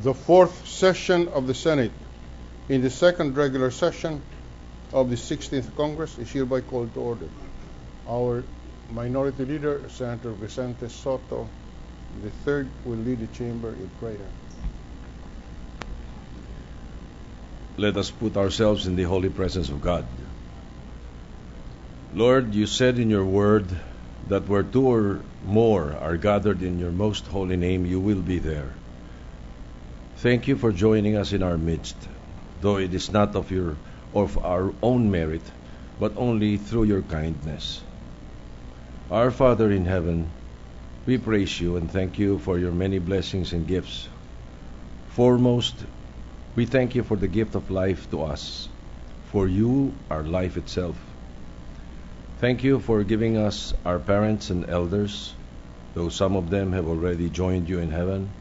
The fourth session of the Senate in the second regular session of the 16th Congress is hereby called to order. Our Minority Leader, Senator Vicente Soto III, will lead the chamber in prayer. Let us put ourselves in the holy presence of God. Lord, you said in your word that where two or more are gathered in your most holy name, you will be there. Thank you for joining us in our midst, though it is not of our own merit, but only through your kindness. Our Father in heaven, we praise you and thank you for your many blessings and gifts. Foremost, we thank you for the gift of life to us, for you are life itself. Thank you for giving us our parents and elders, though some of them have already joined you in heaven.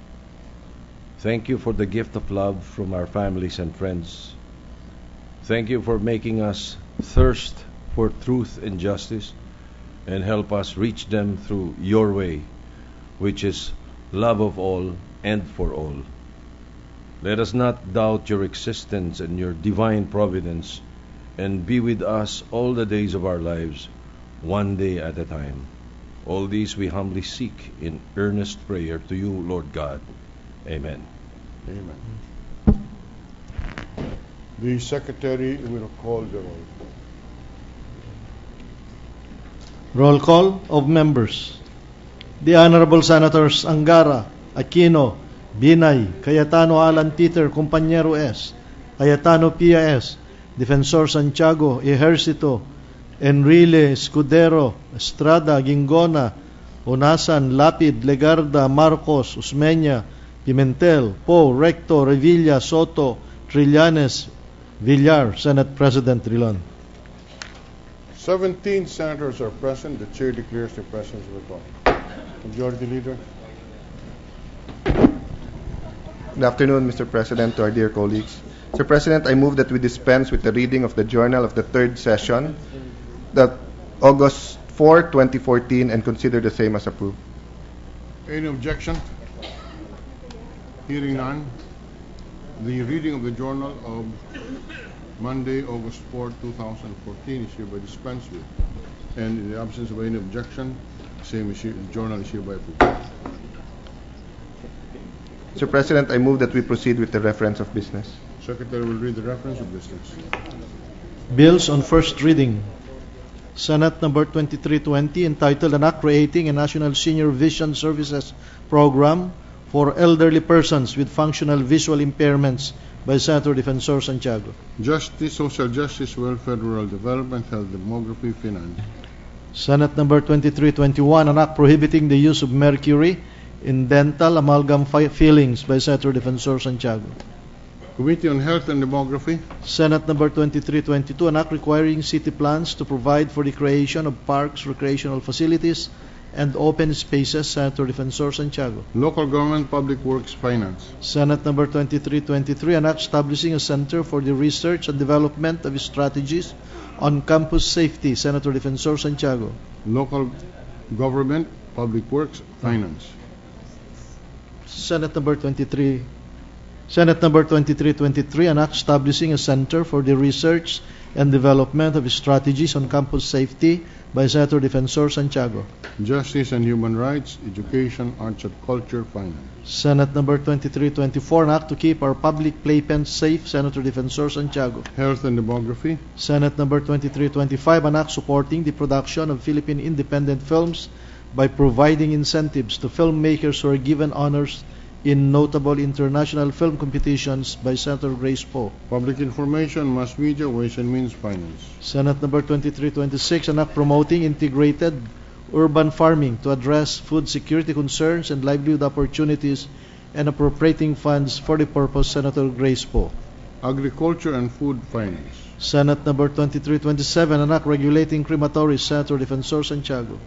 Thank you for the gift of love from our families and friends. Thank you for making us thirst for truth and justice, and help us reach them through your way, which is love of all and for all. Let us not doubt your existence and your divine providence, and be with us all the days of our lives, one day at a time. All these we humbly seek in earnest prayer to you, Lord God. Amen. Amen. The Secretary will call the roll. Roll call of members. The Honorable Senators Angara, Aquino, Binay, Cayetano Alan Peter, Compañero S, Cayetano Pia S, Defensor Santiago, Ejercito, Enrile, Escudero, Estrada, Gingona, Onasan, Lapid, Legarda, Marcos, Usmeña, Pimentel, Poe, Recto, Revilla, Soto, Trillanes, Villar. Senate President Trilon. 17 senators are present. The chair declares the presence of the quorum. Majority Leader. Good afternoon, Mr. President, to our dear colleagues. Mr. President, I move that we dispense with the reading of the journal of the third session, that August 4, 2014, and consider the same as approved. Any objection? Hearing none. The reading of the journal of Monday, August 4, 2014 is hereby dispensed with. And in the absence of any objection, the journal is hereby approved. Mr. President, I move that we proceed with the reference of business. Secretary will read the reference of business. Bills on first reading. Senate number 2320, entitled An Act Creating a National Senior Vision Services Program for Elderly Persons with Functional Visual Impairments, by Senator Defensor Santiago. Justice, Social Justice, Welfare, Rural Development, Health, Demography, Finance. Senate number 2321, an act prohibiting the use of mercury in dental amalgam fillings, by Senator Defensor Santiago. Committee on Health and Demography. Senate number 2322, an act requiring city plans to provide for the creation of parks, recreational facilities, and open spaces, Senator Defensor Santiago. Local Government, Public Works, Finance. Senate number 2323, an act establishing a center for the research and development of strategies on campus safety, Senator Defensor Santiago. Local Government, Public Works, Finance. Senate number 2323, an act establishing a center for the research and development of strategies on campus safety, by Senator Defensor Santiago. Justice and Human Rights, Education, Arts and Culture, Finance. Senate number 2324, an act to keep our public playpens safe, Senator Defensor Santiago. Health and Demography. Senate number 2325, an act supporting the production of Philippine independent films by providing incentives to filmmakers who are given honors in notable international film competitions, by Senator Grace Poe. Public Information, Mass Media, Ways and Means, Finance. Senate number 2326, an act promoting integrated urban farming to address food security concerns and livelihood opportunities and appropriating funds for the purpose, Senator Grace Poe. Agriculture and Food, Finance. Senate number 2327, an act regulating crematories, Senator Defensor Santiago.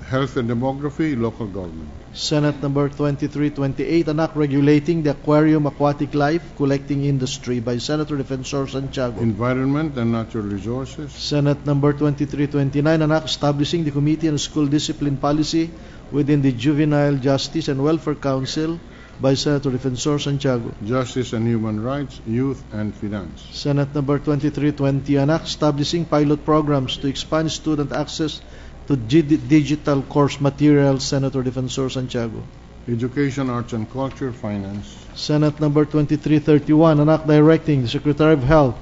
Health and Demography, Local Government. Senate number 2328, an act regulating the aquarium aquatic life collecting industry, by Senator Defensor Santiago. Environment and Natural Resources. Senate number 2329, an act establishing the Committee on School Discipline Policy within the Juvenile Justice and Welfare Council, by Senator Defensor Santiago. Justice and Human Rights, Youth and Finance. Senate number 2320, an act establishing pilot programs to expand student access to digital course materials, Senator Defensor Santiago. Education, Arts and Culture, Finance. Senate number 2331, an act directing the Secretary of Health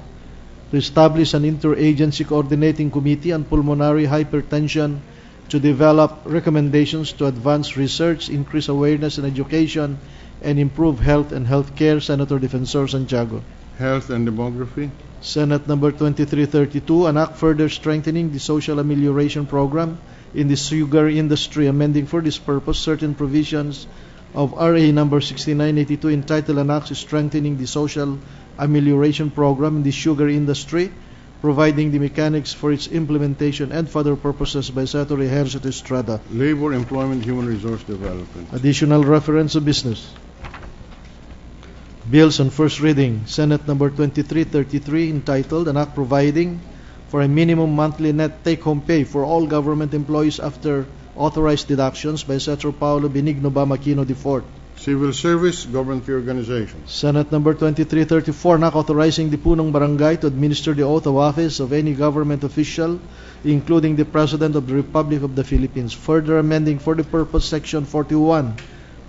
to establish an interagency coordinating committee on pulmonary hypertension to develop recommendations to advance research, increase awareness and education, and improve health and healthcare, Senator Defensor Santiago. Health and Demography. Senate number 2332, an act further strengthening the social amelioration program in the sugar industry, amending for this purpose certain provisions of RA number 6982 entitled an act strengthening the social amelioration program in the sugar industry, providing the mechanics for its implementation and further purposes by Senator Ejercito Estrada. Labor, Employment, Human Resource Development. Additional reference of business. Bills on first reading. Senate number 2333 entitled an act providing for a minimum monthly net take-home pay for all government employees after authorized deductions by Senator Paulo Benigno Bamaquino IV. Civil Service, Government Reorganization. Senate number 2334, an act authorizing the punong barangay to administer the oath of office of any government official, including the President of the Republic of the Philippines. Further amending for the purpose Section 41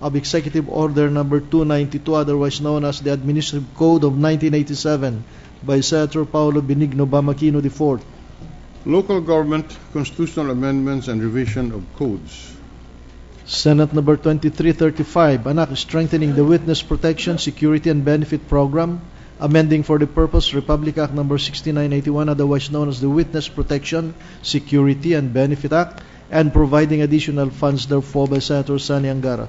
of Executive Order number 292, otherwise known as the Administrative Code of 1987, by Senator Paulo Benigno Bamaquino IV. Local Government, Constitutional Amendments and Revision of Codes. Senate number 2335, an act strengthening the Witness Protection, Security and Benefit Program, amending for the purpose Republic Act number 6981, otherwise known as the Witness Protection, Security and Benefit Act, and providing additional funds therefor by Senator Sani Angara.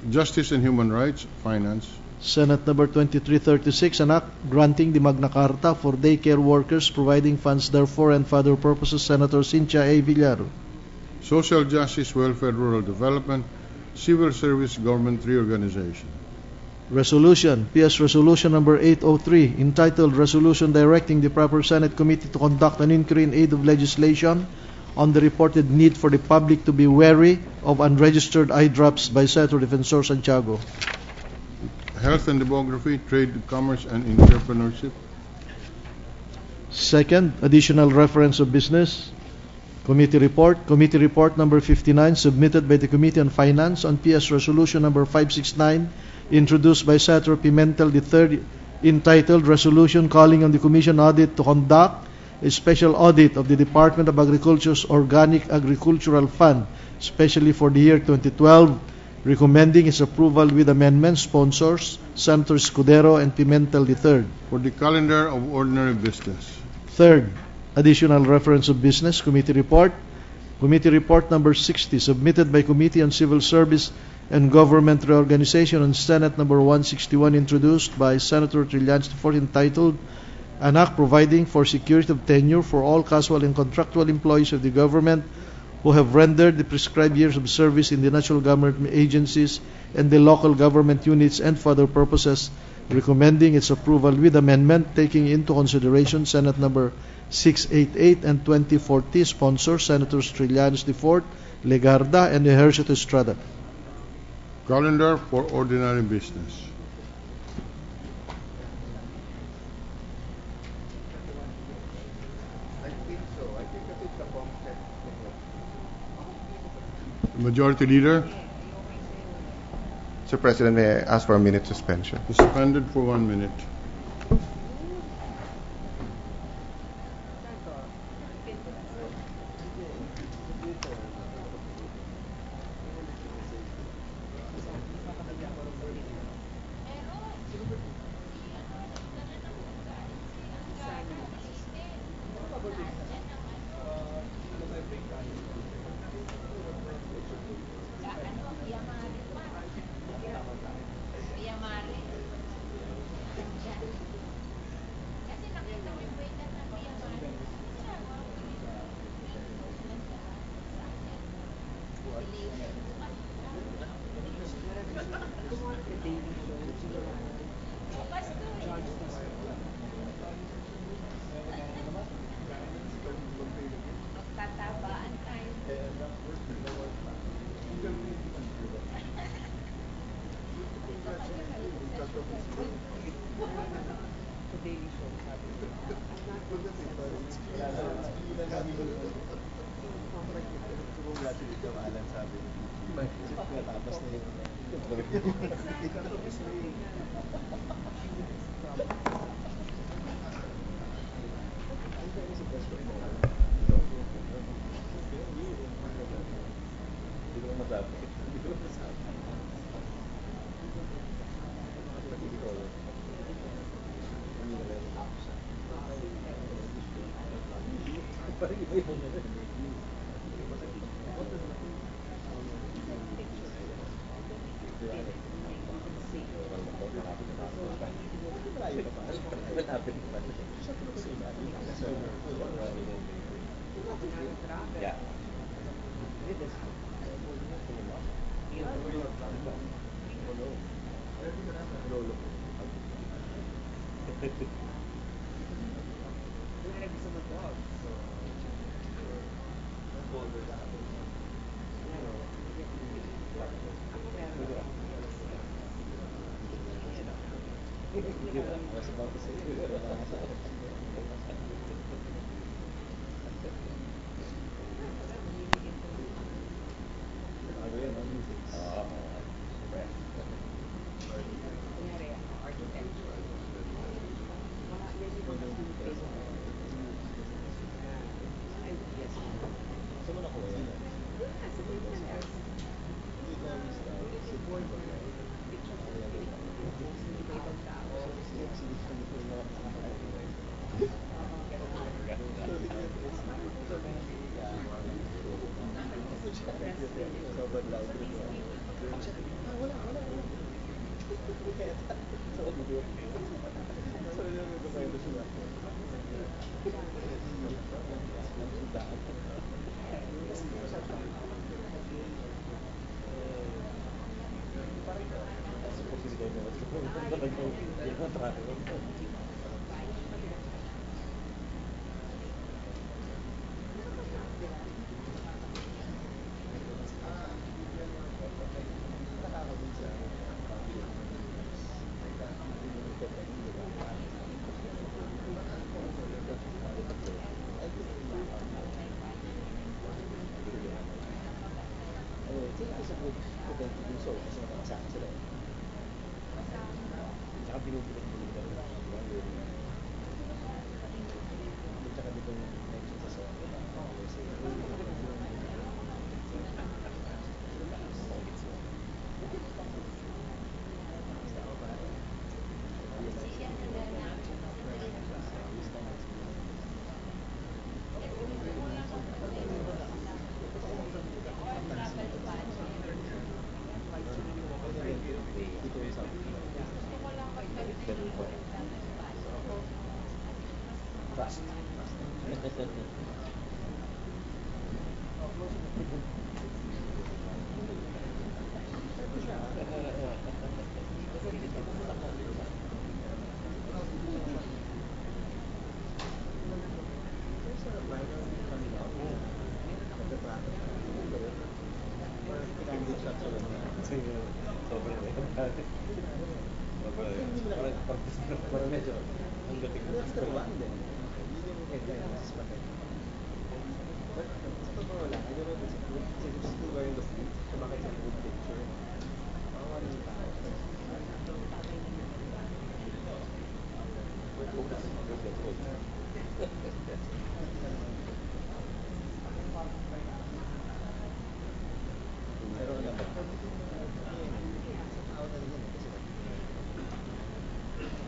Justice and Human Rights, Finance. Senate number 2336, an act granting the Magna Carta for daycare workers, providing funds therefor and for other purposes, Senator Cynthia A. Villaro. Social Justice, Welfare, Rural Development, Civil Service, Government Reorganization. Resolution, PS Resolution number 803, entitled Resolution Directing the Proper Senate Committee to conduct an inquiry in aid of legislation on the reported need for the public to be wary of unregistered eye drops by Senator Defensor Santiago. Health and Demography, Trade, Commerce and Entrepreneurship. Second, additional reference of business. Committee report number 59, submitted by the Committee on Finance on PS Resolution number 569, introduced by Senator Pimentel III, entitled Resolution Calling on the Commission Audit to conduct a special audit of the Department of Agriculture's Organic Agricultural Fund, especially for the year 2012, recommending its approval with amendments. Sponsors, Senator Escudero and Pimentel III. For the calendar of ordinary business. Third, additional reference of business, committee report. Committee report number 60, submitted by Committee on Civil Service and Government Reorganization on Senate number 161, introduced by Senator Trillanes IV, entitled an act providing for security of tenure for all casual and contractual employees of the government who have rendered the prescribed years of service in the national government agencies and the local government units and for other purposes, recommending its approval with amendment, taking into consideration Senate number 688 and 2040, sponsors Senators Trillanes IV, Legarda, and Ejercito Estrada. Calendar for ordinary business. Majority Leader. Mr. President, may I ask for a minute suspension? Suspended for 1 minute.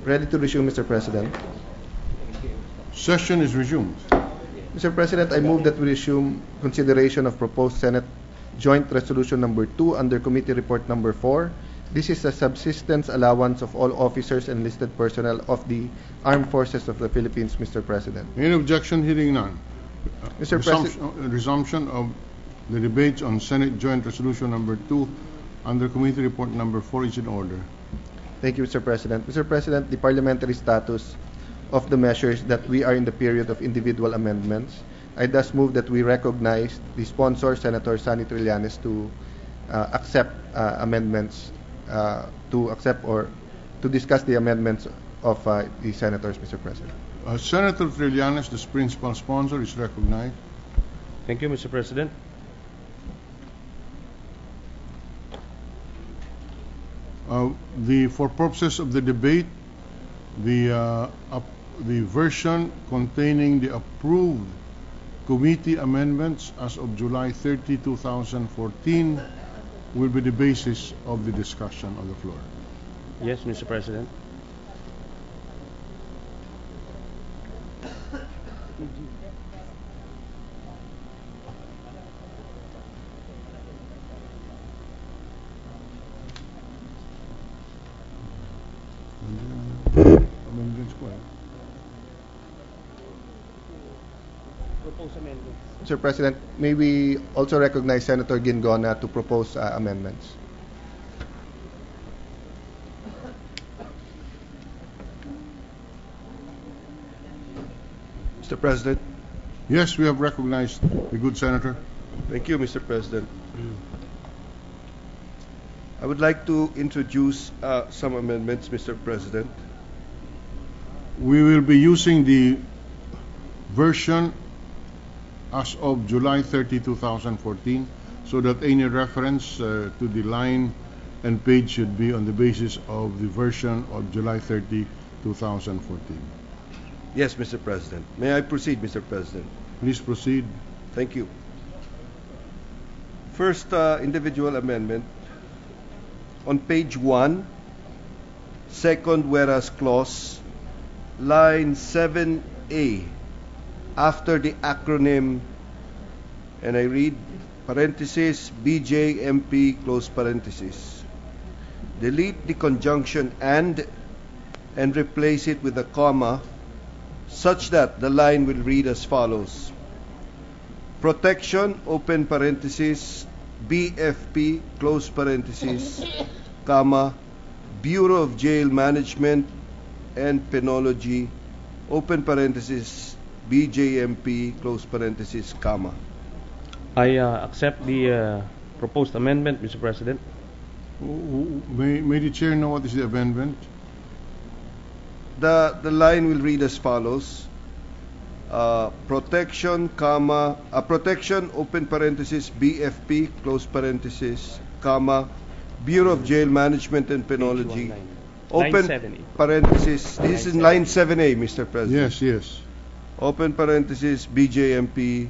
Ready to resume, Mr. President. Session is resumed. Mr. President, I move that we resume consideration of proposed Senate Joint Resolution number 2 under Committee Report number 4. This is a subsistence allowance of all officers and enlisted personnel of the Armed Forces of the Philippines, Mr. President. Any objection? Hearing none. Mr. President. Resumption of the debates on Senate Joint Resolution number 2 under Committee Report number 4 is in order. Thank you, Mr. President. Mr. President, the parliamentary status of the measures that we are in the period of individual amendments. I thus move that we recognize the sponsor, Senator Sonny Trillanes, to accept amendments, to accept or to discuss the amendments of the senators, Mr. President. Senator Trillanes, the principal sponsor, is recognized. Thank you, Mr. President. For purposes of the debate, the version containing the approved committee amendments as of July 30, 2014 will be the basis of the discussion on the floor. Yes, Mr. President. Amendments ko eh. Mr. President, may we also recognize Senator Gingona to propose amendments? Mr. President. Yes, we have recognized the good senator. Thank you, Mr. President. I would like to introduce some amendments, Mr. President. We will be using the version as of July 30, 2014, so that any reference to the line and page should be on the basis of the version of July 30, 2014. Yes, Mr. President. May I proceed, Mr. President? Please proceed. Thank you. First individual amendment. On page 1, second whereas clause, line 7A, after the acronym, and I read, parenthesis, BJMP, close parenthesis. Delete the conjunction and replace it with a comma, such that the line will read as follows. Protection, open parenthesis, BFP, close parenthesis, comma, Bureau of Jail Management and Penology, open parenthesis, BJMP, close parenthesis, comma. I accept the proposed amendment, Mr. President. May the chair know what is the amendment? The line will read as follows. Protection, comma, protection, open parenthesis, BFP, close parenthesis, comma, Bureau of Jail Management and Penology, open parenthesis, this is line 7A, Mr. President. Yes. Open parenthesis, BJMP,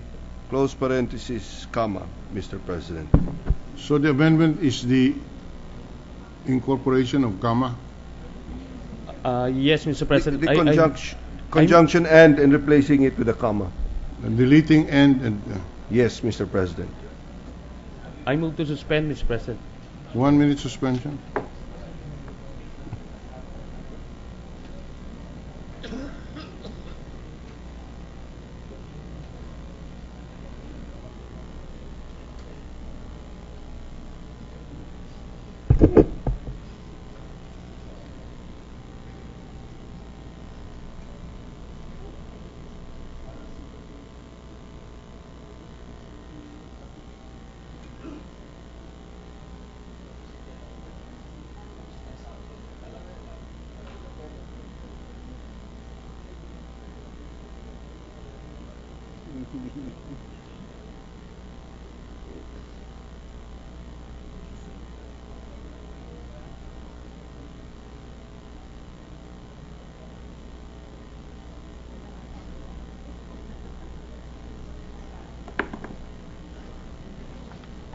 close parenthesis, comma, Mr. President. So the amendment is the incorporation of comma? Yes, Mr. President. The conjunction and replacing it with a comma. And deleting and Yes, Mr. President. I move to suspend, Mr. President. 1 minute suspension.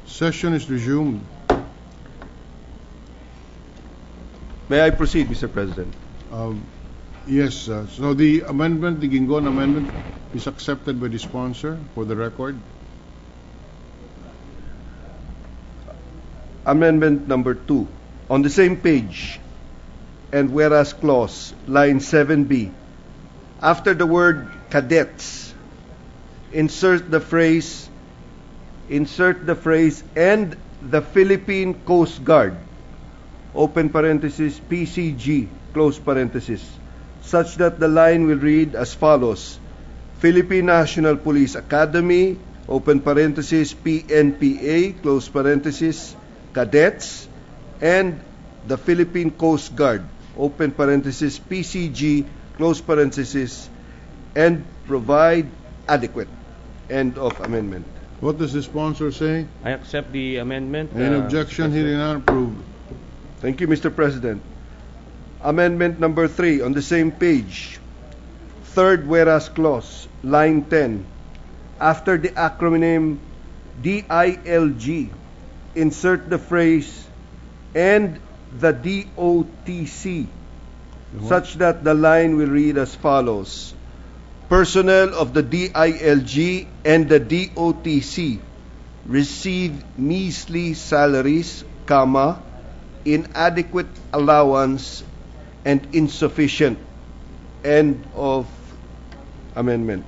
Session is resumed. May I proceed, Mr. President? Yes, so the amendment, the Gingon amendment, is accepted by the sponsor for the record. Amendment number 2. On the same page, and whereas clause, line 7B, after the word cadets, insert the phrase and the Philippine Coast Guard, open parenthesis, PCG, close parenthesis, such that the line will read as follows. Philippine National Police Academy, open parenthesis, PNPA, close parenthesis, cadets, and the Philippine Coast Guard, open parenthesis, PCG, close parenthesis, and provide adequate. End of amendment. What does the sponsor say? I accept the amendment. Any objection? Hearing none, approved. Thank you, Mr. President. Amendment number 3 on the same page. Third whereas clause, line 10. After the acronym DILG, insert the phrase and the DOTC, such that the line will read as follows. Personnel of the DILG and the DOTC receive measly salaries, comma, inadequate allowance, and insufficient. End of amendment,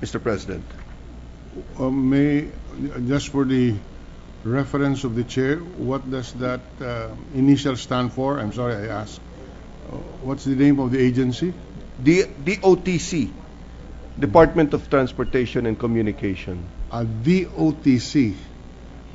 Mr. President. May, just for the reference of the chair, what does that initial stand for? I'm sorry, I asked. What's the name of the agency? DOTC, Department of Transportation and Communication. DOTC.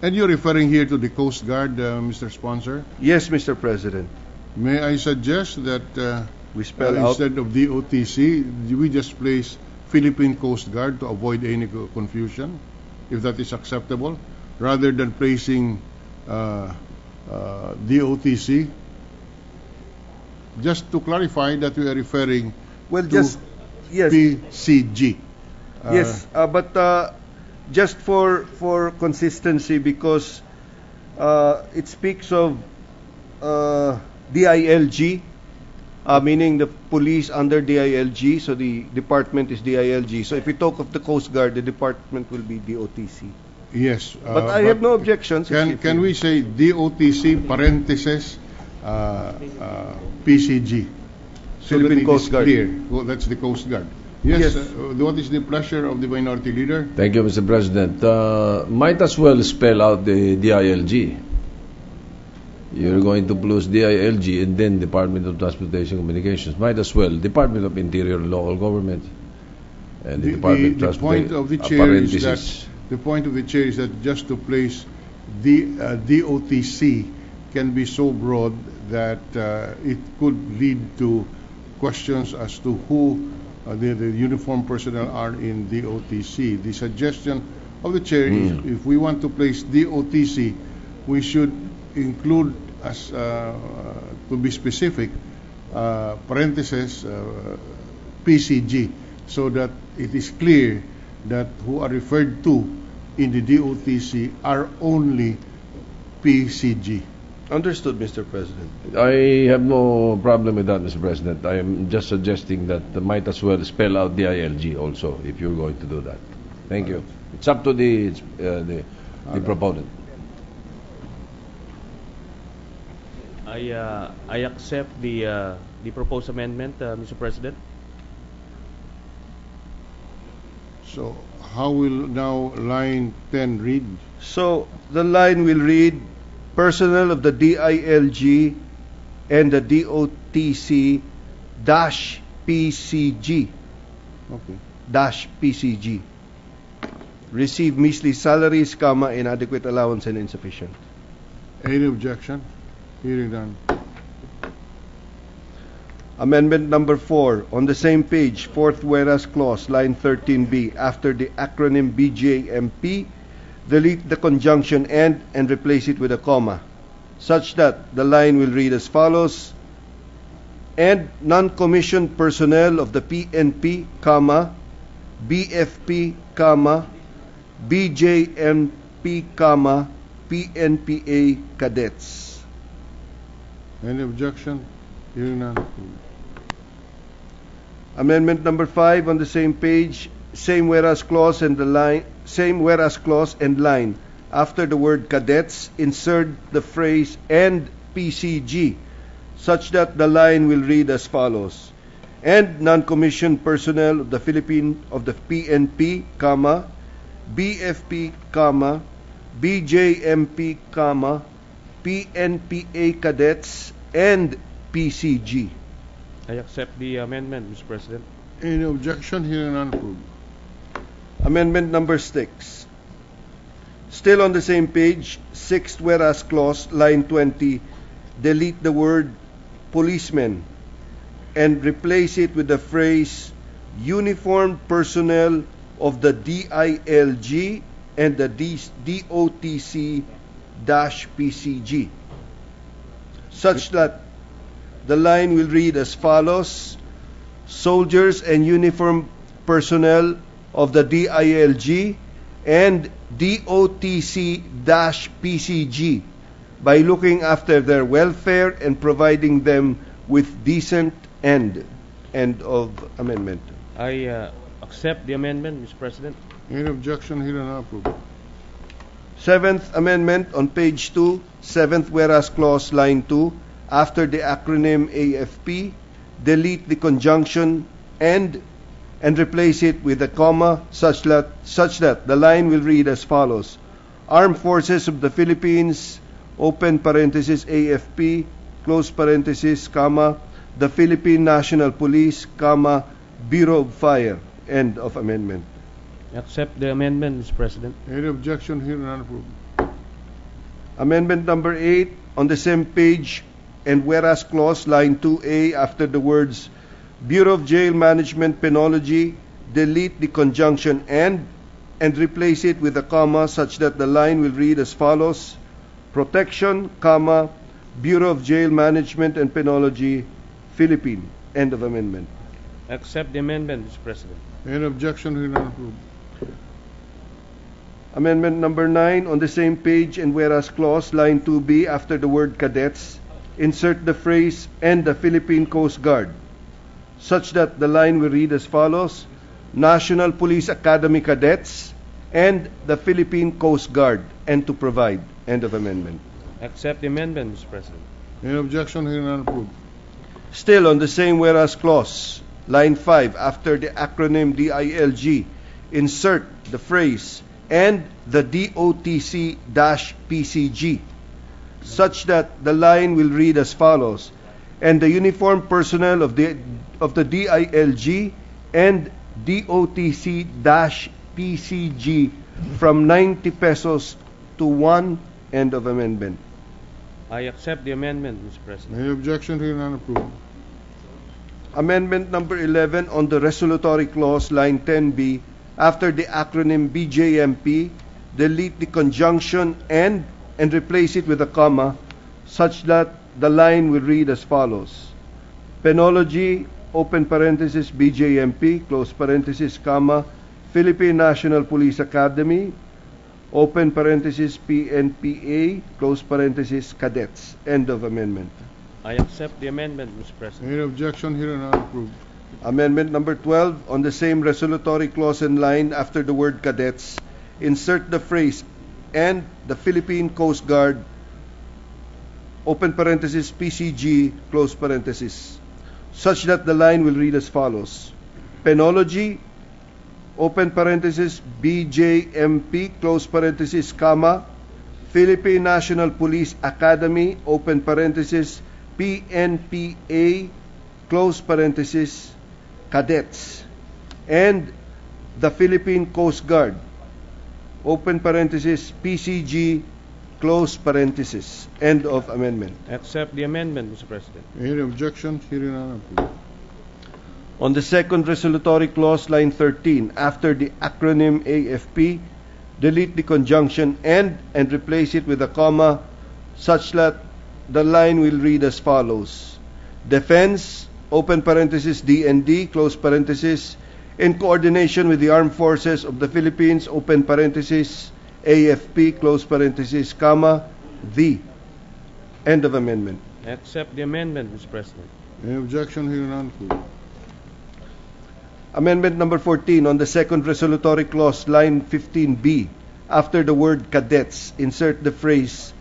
And you're referring here to the Coast Guard, Mr. Sponsor? Yes, Mr. President. May I suggest that We spell out instead of DOTC, we just place Philippine Coast Guard to avoid any confusion, if that is acceptable, rather than placing DOTC. Just to clarify that we are referring well, to just yes, PCG. yes, but just for consistency, because it speaks of DILG, meaning the police under DILG, so the department is DILG. So if we talk of the Coast Guard, the department will be DOTC. Yes. But I have no objections. Can we say DOTC parenthesis PCG? So that Philippine it Coast is Guard. clear. Well, that's the Coast Guard. Yes. Yes. What is the pleasure of the minority leader? Thank you, Mr. President. Might as well spell out the DILG. You're going to plus DILG and then Department of Transportation and Communications. Might as well Department of Interior and Local Government and the Department of The point Transportation. of the chair is that the point of the chair is that just to place the DOTC can be so broad that it could lead to questions as to who the uniformed personnel are in DOTC. The suggestion of the chair is if we want to place DOTC, we should include as to be specific parentheses PCG, so that it is clear that who are referred to in the DOTC are only PCG. Understood, Mr. President. I have no problem with that, Mr. President. I am just suggesting that might as well spell out DILG also if you're going to do that. Thank you. It's up to the proponent. I accept the proposed amendment, Mr. President. So how will now line 10 read? So the line will read, personnel of the DILG and the DOTC dash PCG Okay. dash PCG receive measly salaries, comma, inadequate allowance and insufficient. Any objection? Hearing none. Amendment number 4 on the same page, fourth whereas clause, line 13B, after the acronym BJMP, delete the conjunction and replace it with a comma, such that the line will read as follows: and non-commissioned personnel of the PNP, comma, BFP, comma, BJMP, comma, PNPA cadets. Any objection? Hearing none. Amendment number 5 on the same page, same whereas clause and line. After the word cadets, insert the phrase and PCG, such that the line will read as follows: and non-commissioned personnel of the PNP, comma, BFP, comma, BJMP, comma, PNPA cadets, and PCG. I accept the amendment, Mr. President. Any objection? Hearing none. Approved. Amendment number 6. Still on the same page, sixth whereas clause, line 20, delete the word policemen and replace it with the phrase uniformed personnel of the DILG and the DOTC-PCG, such that the line will read as follows: soldiers and uniformed personnel of the DILG and DOTC-PCG by looking after their welfare and providing them with decent end of amendment. I accept the amendment, Mr. President. Any objection? Hear and approve. Seventh Amendment on page 2, seventh whereas clause, line 2, after the acronym AFP, delete the conjunction and replace it with a comma such that the line will read as follows: Armed Forces of the Philippines, open parenthesis AFP, close parenthesis, comma, the Philippine National Police, comma, Bureau of Fire, end of amendment. Accept the amendment, Mr. President. Any objection? Hear and approve. Amendment number 8 on the same page and whereas clause, line 2A, after the words Bureau of Jail Management Penology, delete the conjunction and replace it with a comma such that the line will read as follows: Protection, comma, Bureau of Jail Management and Penology, Philippine, end of amendment. Accept the amendment, Mr. President. Any objection? Hear and approve. Amendment number 9 on the same page and whereas clause, line 2B, after the word cadets, insert the phrase and the Philippine Coast Guard, such that the line will read as follows: National Police Academy Cadets and the Philippine Coast Guard, and to provide, end of amendment. Accept the amendment, Mr. President. Any objection? Hear and approve. Still on the same whereas clause, line 5, after the acronym DILG, insert the phrase and the DOTC-PCG, such that the line will read as follows: and the uniformed personnel of the DILG and DOTC-PCG from 90 pesos to 1, end of amendment. I accept the amendment, Mr. President. Any objection? Hear and approve. Amendment number 11 on the resolutory clause, line 10B, after the acronym BJMP, delete the conjunction and replace it with a comma such that the line will read as follows: Penology, open parenthesis, BJMP, close parenthesis, comma, Philippine National Police Academy, open parenthesis, PNPA, close parenthesis, cadets, end of amendment. I accept the amendment, Mr. President. Any objection? Hear and approve. Amendment number 12 on the same resolutory clause and line after the word cadets, insert the phrase and the Philippine Coast Guard, open parenthesis, PCG, close parenthesis, such that the line will read as follows: Penology, open parenthesis, BJMP, close parenthesis, comma, Philippine National Police Academy, open parenthesis, PNPA, close parenthesis, cadets, and the Philippine Coast Guard, open parenthesis, PCG, close parenthesis, end of amendment. Accept the amendment, Mr. President. Any objection? Hear and approve. On the second resolutory clause, line 13, after the acronym AFP, delete the conjunction and replace it with a comma such that the line will read as follows: Defense, open parenthesis, DND, close parenthesis, in coordination with the Armed Forces of the Philippines, open parenthesis, AFP, close parenthesis, comma, the, end of amendment. Accept the amendment, Mr. President. Any objection? Hear and approve. Amendment number 14 on the second resolutory clause, line 15B, after the word cadets, insert the phrase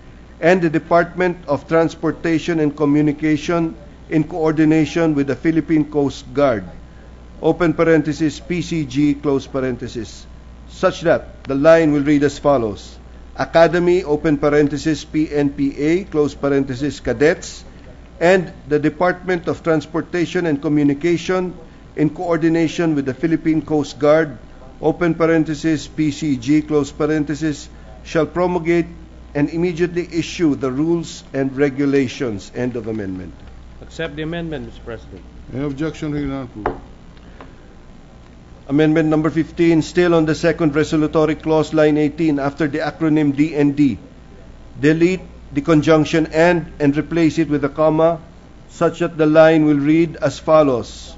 and the Department of Transportation and Communication in coordination with the Philippine Coast Guard, open parenthesis, PCG, close parenthesis, such that the line will read as follows: Academy, open parenthesis, PNPA, close parenthesis, cadets, and the Department of Transportation and Communication in coordination with the Philippine Coast Guard, open parenthesis, PCG, close parenthesis, shall promulgate and immediately issue the rules and regulations, end of amendment. Accept the amendment, Mr. President. Any objection? Hearing none, approved. Amendment number 15, still on the second resolutory clause, line 18, after the acronym DND, delete the conjunction and replace it with a comma, such that the line will read as follows: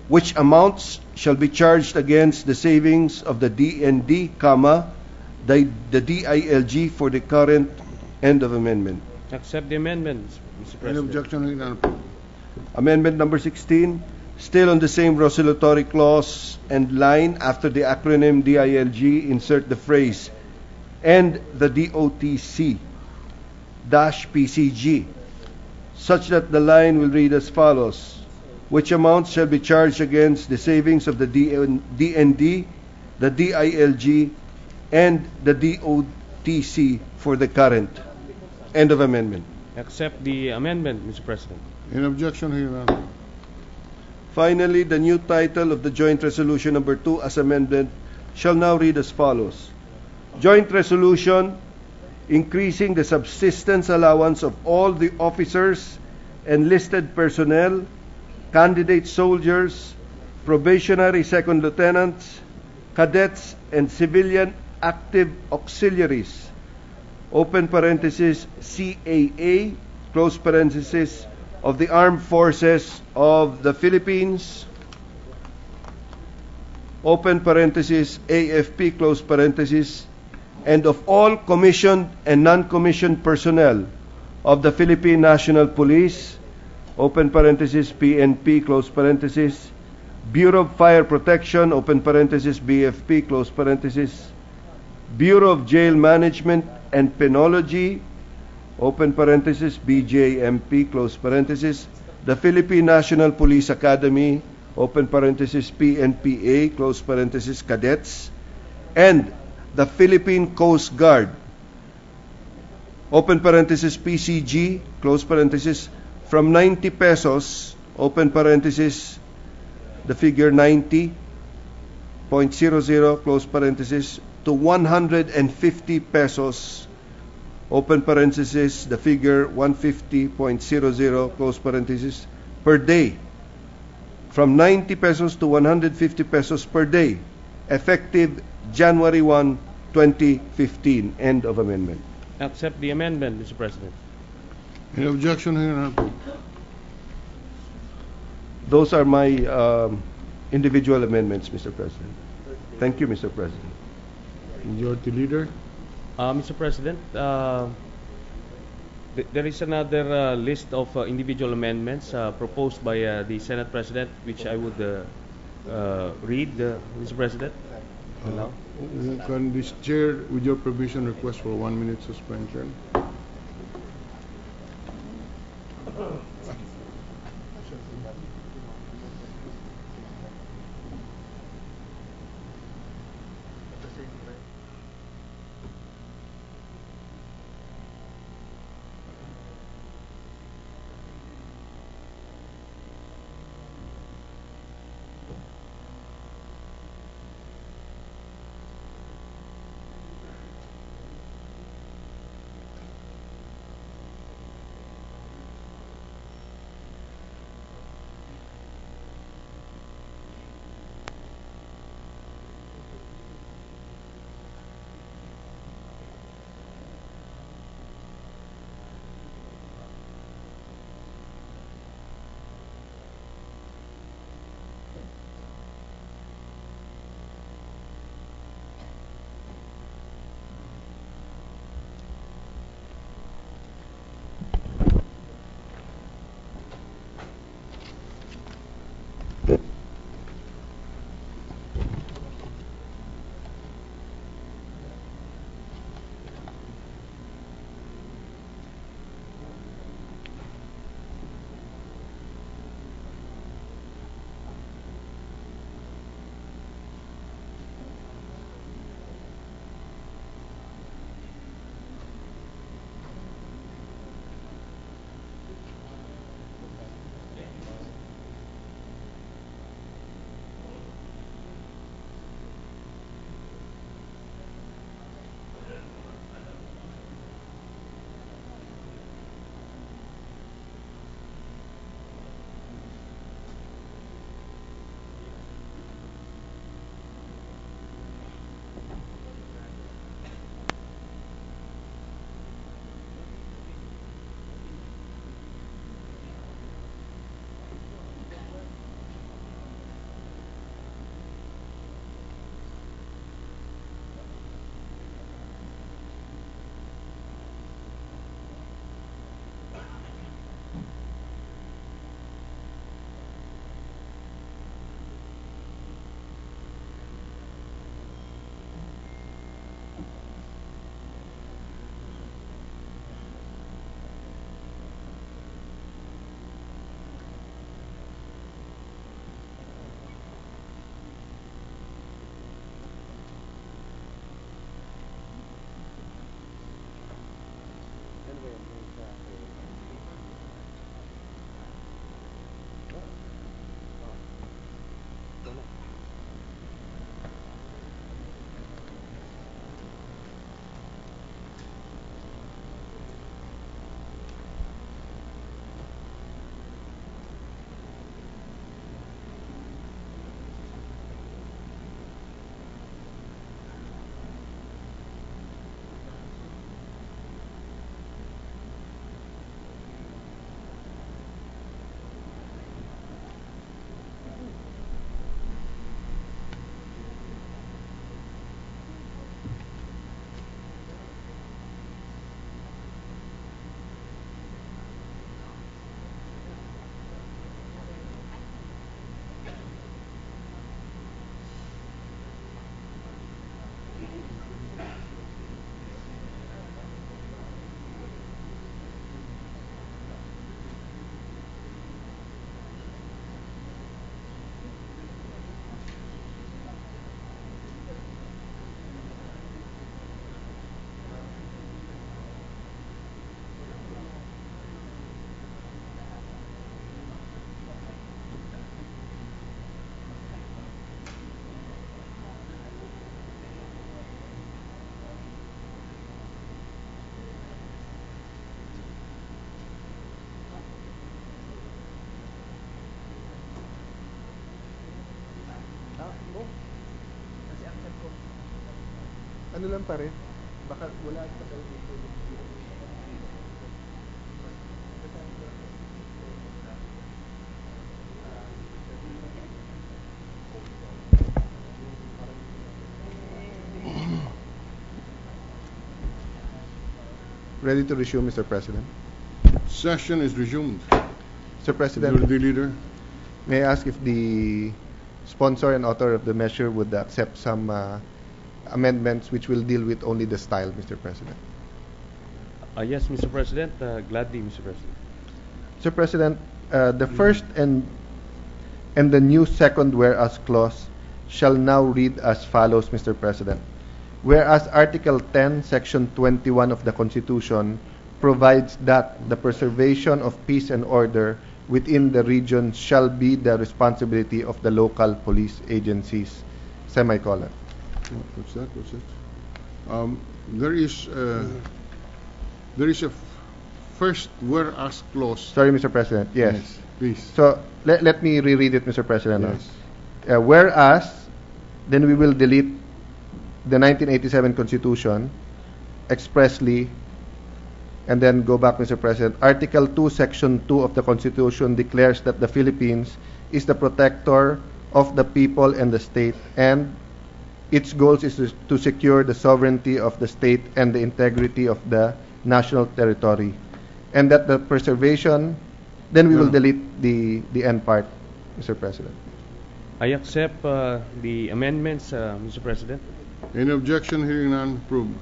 which amounts shall be charged against the savings of the DND, comma, the DILG for the current. End of amendment. Accept the amendment, Mr. Any President. objection? Hearing none, approved. Amendment number 16, still on the same resolutory clause and line, after the acronym DILG, insert the phrase and the DOTC dash PCG, such that the line will read as follows: which amounts shall be charged against the savings of the DND, the DILG, and the DOTC for the current. End of amendment. Accept the amendment, Mr. President. Any objection? Hearing none. Finally, the new title of the Joint Resolution number 2 as amended shall now read as follows: Joint Resolution increasing the subsistence allowance of all the officers, enlisted personnel, candidate soldiers, probationary second lieutenants, cadets, and civilian active auxiliaries, open parenthesis, CAA, close parenthesis, of the Armed Forces of the Philippines, open parenthesis, AFP, close parenthesis, and of all commissioned and non-commissioned personnel of the Philippine National Police, open parenthesis, PNP, close parenthesis, Bureau of Fire Protection, open parenthesis, BFP, close parenthesis, Bureau of Jail Management and Penology, open parenthesis, BJMP, close parenthesis, the Philippine National Police Academy, open parenthesis, PNPA, close parenthesis, cadets, and the Philippine Coast Guard, open parenthesis, PCG, close parenthesis, from 90 pesos, open parenthesis, the figure 90.00, close parenthesis, to 150 pesos, open parenthesis, the figure 150.00, close parenthesis, per day. From 90 pesos to 150 pesos per day, effective January 1, 2015. End of amendment. Accept the amendment, Mr. President. Any objection? Hearing none, approved. Those are my individual amendments, Mr. President. Thank you, Mr. President. Majority Leader. Mr. President, there is another list of individual amendments proposed by the Senate President, which I would read, Mr. President. Allow. Can this chair, with your permission, request for 1 minute suspension? Ano lang pa rin? Baka wala pa kayo dito. Ready to resume, Mr. President. Session is resumed. Mr. President, Majority Leader. may I ask if the sponsor and author of the measure would accept some amendments which will deal with only the style, Mr. President? Yes, Mr. President. Gladly, Mr. President. Mr. President, the first and the new second whereas clause shall now read as follows, Mr. President. Whereas Article 10, Section 21 of the Constitution provides that the preservation of peace and order within the region shall be the responsibility of the local police agencies, semicolon. What's that? There is a first whereas clause. Sorry, Mr. President. Yes. Please. So let me reread it, Mr. President. Yes. Whereas, then we will delete the 1987 Constitution expressly, and then go back, Mr. President. Article 2, Section 2 of the Constitution declares that the Philippines is the protector of the people and the state, and its goals is to secure the sovereignty of the state and the integrity of the national territory. And that the preservation, then we will delete the end part, Mr. President. I accept the amendments, Mr. President. Any objection? Hearing none. Approved.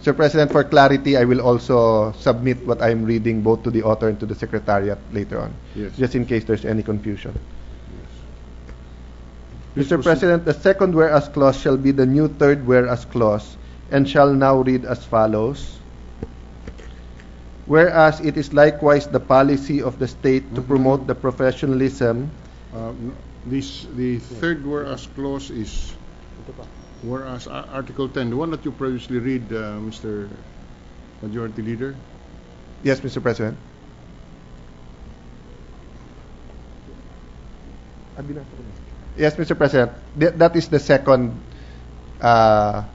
Mr. President, for clarity, I will also submit what I'm reading both to the author and to the Secretariat later on, Yes. just in case there's any confusion. Please Mr. proceed. President, the second whereas clause shall be the new third whereas clause and shall now read as follows. Whereas it is likewise the policy of the state to promote the professionalism. The third whereas clause is whereas Article 10, the one that you previously read, Mr. Majority Leader. Yes, Mr. President. Yes, Mr. President. That is the second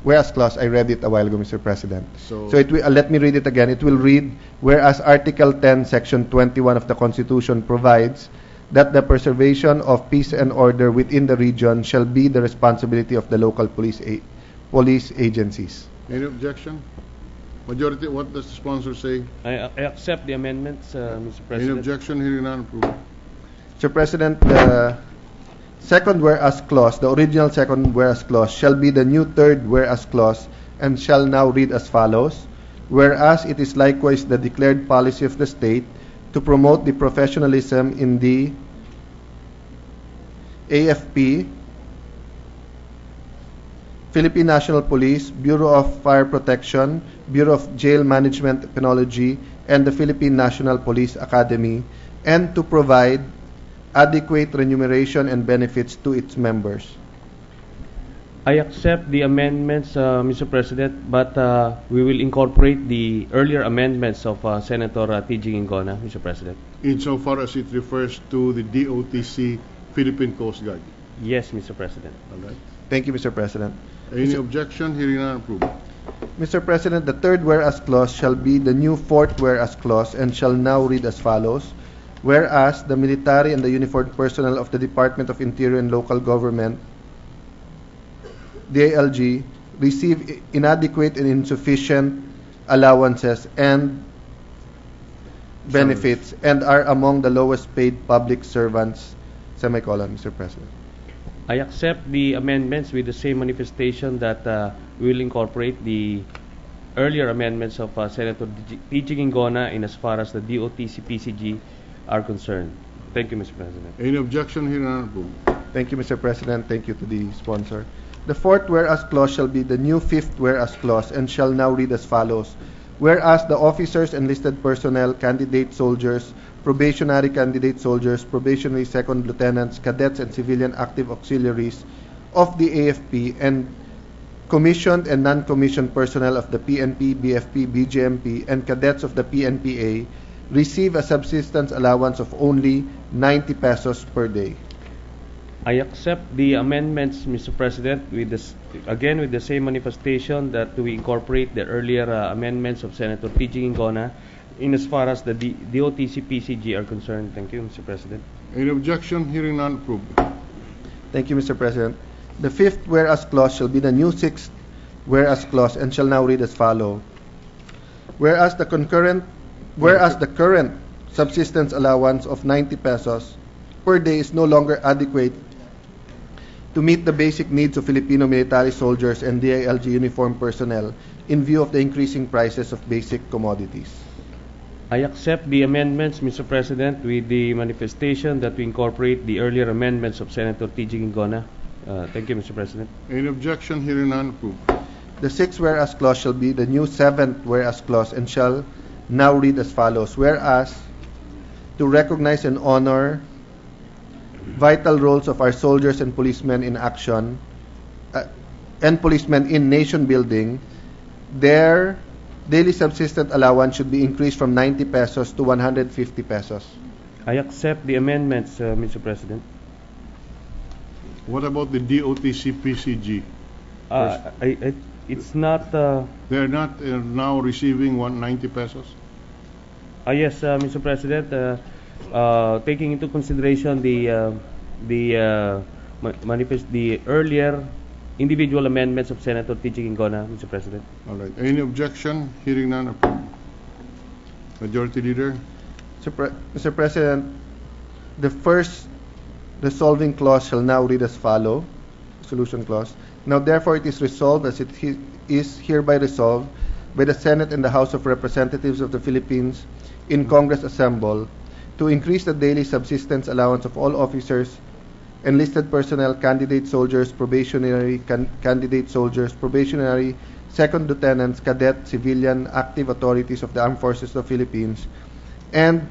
whereas clause. I read it a while ago, Mr. President. So it will, let me read it again. It will read, whereas Article 10, Section 21 of the Constitution provides that the preservation of peace and order within the region shall be the responsibility of the local police agencies. Any objection? Majority, what does the sponsor say? I accept the amendments, Mr. Any President. objection? Hearing none. Approved. Mr. President, the second whereas clause, the original second whereas clause, shall be the new third whereas clause and shall now read as follows. Whereas it is likewise the declared policy of the state to promote the professionalism in the AFP, Philippine National Police, Bureau of Fire Protection, Bureau of Jail Management and Penology, and the Philippine National Police Academy, and to provide adequate remuneration and benefits to its members. I accept the amendments, Mr. President, but we will incorporate the earlier amendments of Senator T.G. Ingona, Mr. President. Insofar as it refers to the DOTC Philippine Coast Guard. Yes, Mr. President. All right. Thank you, Mr. President. Any objection? Hearing none. Approved. Mr. President, the third whereas clause shall be the new fourth whereas clause and shall now read as follows. Whereas the military and the uniformed personnel of the Department of Interior and Local Government, DILG, receive inadequate and insufficient allowances and benefits and are among the lowest paid public servants, semicolon, Mr. President. I accept the amendments with the same manifestation that we will incorporate the earlier amendments of Senator T.G. Ingona in as far as the DOTC PCG are concerned. Thank you, Mr. President. Any objection? Hearing none. Approved. Thank you, Mr. President. Thank you to the sponsor. The fourth whereas clause shall be the new fifth whereas clause and shall now read as follows. Whereas the officers, enlisted personnel, candidate soldiers, probationary candidate soldiers, probationary second lieutenants, cadets, and civilian active auxiliaries of the AFP and commissioned and non-commissioned personnel of the PNP, BFP, BGMP, and cadets of the PNPA receive a subsistence allowance of only 90 pesos per day. I accept the amendments, Mr. President, with again with the same manifestation that we incorporate the earlier amendments of Senator T.G. Ingona in as far as the DOTC PCG are concerned. Thank you, Mr. President. Any objection? Hearing none, approved. Thank you, Mr. President. The fifth whereas clause shall be the new sixth whereas clause and shall now read as follows. Whereas the current subsistence allowance of 90 pesos per day is no longer adequate to meet the basic needs of Filipino military soldiers and DILG uniformed personnel in view of the increasing prices of basic commodities. I accept the amendments, Mr. President, with the manifestation that we incorporate the earlier amendments of Senator T.G. Ingona. Thank you, Mr. President. Any objection? Hearing none, approved. The sixth whereas clause shall be the new seventh whereas clause and shall now read as follows. Whereas, to recognize and honor vital roles of our soldiers and policemen in action and policemen in nation building, their daily subsistence allowance should be increased from 90 pesos to 150 pesos. I accept the amendments, Mr. President. What about the DOTC PCG? It's not. They're not now receiving 190 pesos? Yes, Mr. President. Taking into consideration the earlier individual amendments of Senator T.G. Ingona, Mr. President. All right. Any objection? Hearing none, approved. Majority Leader. Mr. President, the first resolving clause shall now read as follows. Resolution clause. Now therefore it is resolved as it is hereby resolved by the Senate and the House of Representatives of the Philippines in Congress assembled to increase the daily subsistence allowance of all officers, enlisted personnel, candidate soldiers, probationary candidate soldiers, probationary second lieutenants, cadet, civilian, active authorities of the Armed Forces of the Philippines, and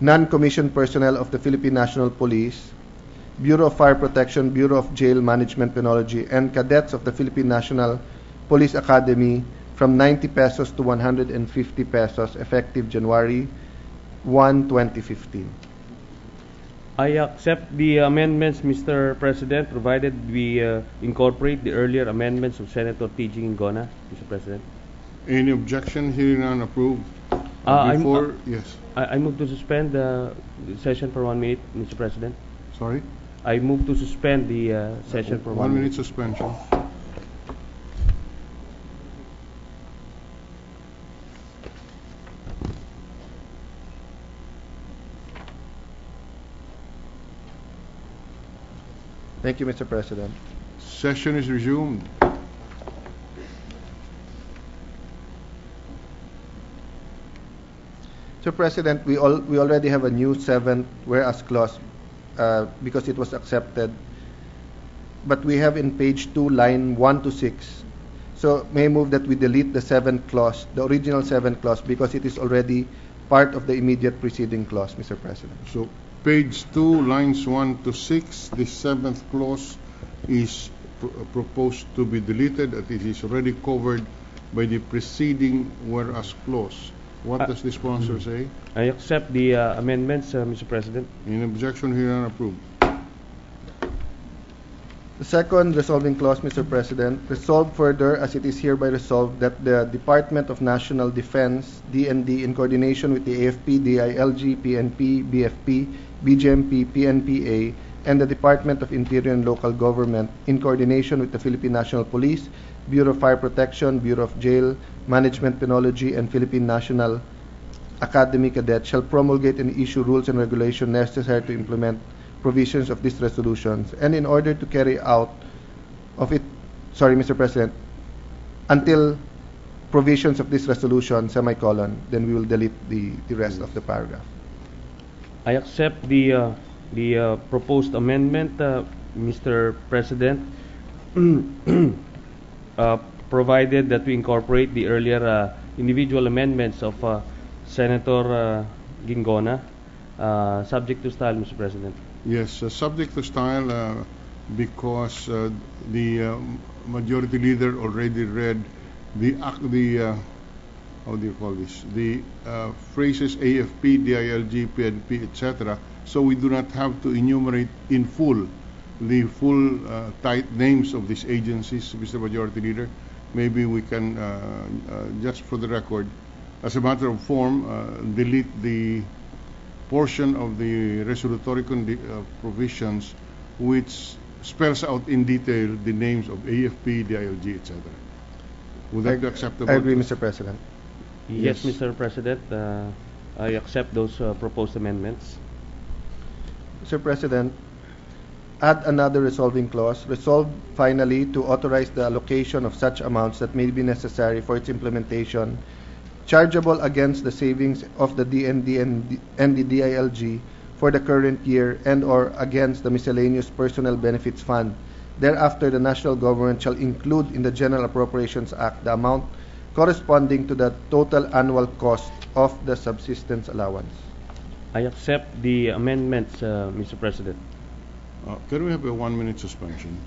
non-commissioned personnel of the Philippine National Police, Bureau of Fire Protection, Bureau of Jail Management Penology, and cadets of the Philippine National Police Academy from 90 pesos to 150 pesos effective January 1, 2015. I accept the amendments, Mr. President, provided we incorporate the earlier amendments of Senator T.G. Ingona, Mr. President. Any objection? Hearing none, approved. Yes. I move to suspend the session for 1 minute, Mr. President. Sorry? I move to suspend the session for 1 minute suspension. Thank you, Mr. President. Session is resumed. Mr. President, we already have a new seventh whereas clause because it was accepted. But we have in page 2, line 1 to 6. So may I move that we delete the seventh clause, the original seventh clause, because it is already part of the immediate preceding clause, Mr. President. So page 2, lines 1 to 6, the seventh clause is proposed to be deleted, as it is already covered by the preceding whereas clause. What does the sponsor say? I accept the amendments, Mr. President. In objection, herein approved. The second resolving clause, Mr. President, resolved further as it is hereby resolved that the Department of National Defense, DND, in coordination with the AFP, DILG, PNP, BFP, BGMP, PNPA, and the Department of Interior and Local Government, in coordination with the Philippine National Police, Bureau of Fire Protection, Bureau of Jail Management Penology, and Philippine National Academy Cadets, shall promulgate and issue rules and regulations necessary to implement provisions of these resolutions, and in order to carry out of it, Mr. President, until provisions of this resolution, semicolon, then we will delete the rest of the paragraph. I accept the proposed amendment, Mr. President, provided that we incorporate the earlier individual amendments of Senator Gingona, subject to style, Mr. President. Yes, subject to style, because the majority leader already read the how do you call this? The phrases AFP, DILG, PNP, etc. so we do not have to enumerate in full the full tight names of these agencies, Mr. Majority Leader. Maybe we can, just for the record, as a matter of form, delete the portion of the resolutory provisions which spells out in detail the names of AFP, DILG, etc. Would that be acceptable? I agree, Mr. President. Yes, Yes. Mr. President. I accept those proposed amendments. Mr. President, add another resolving clause. Resolve finally to authorize the allocation of such amounts that may be necessary for its implementation, chargeable against the savings of the DND and the DILG for the current year and/or against the miscellaneous personnel benefits fund. Thereafter, the national government shall include in the General Appropriations Act the amount corresponding to the total annual cost of the subsistence allowance. I accept the amendments, Mr. President. Can we have a 1-minute suspension?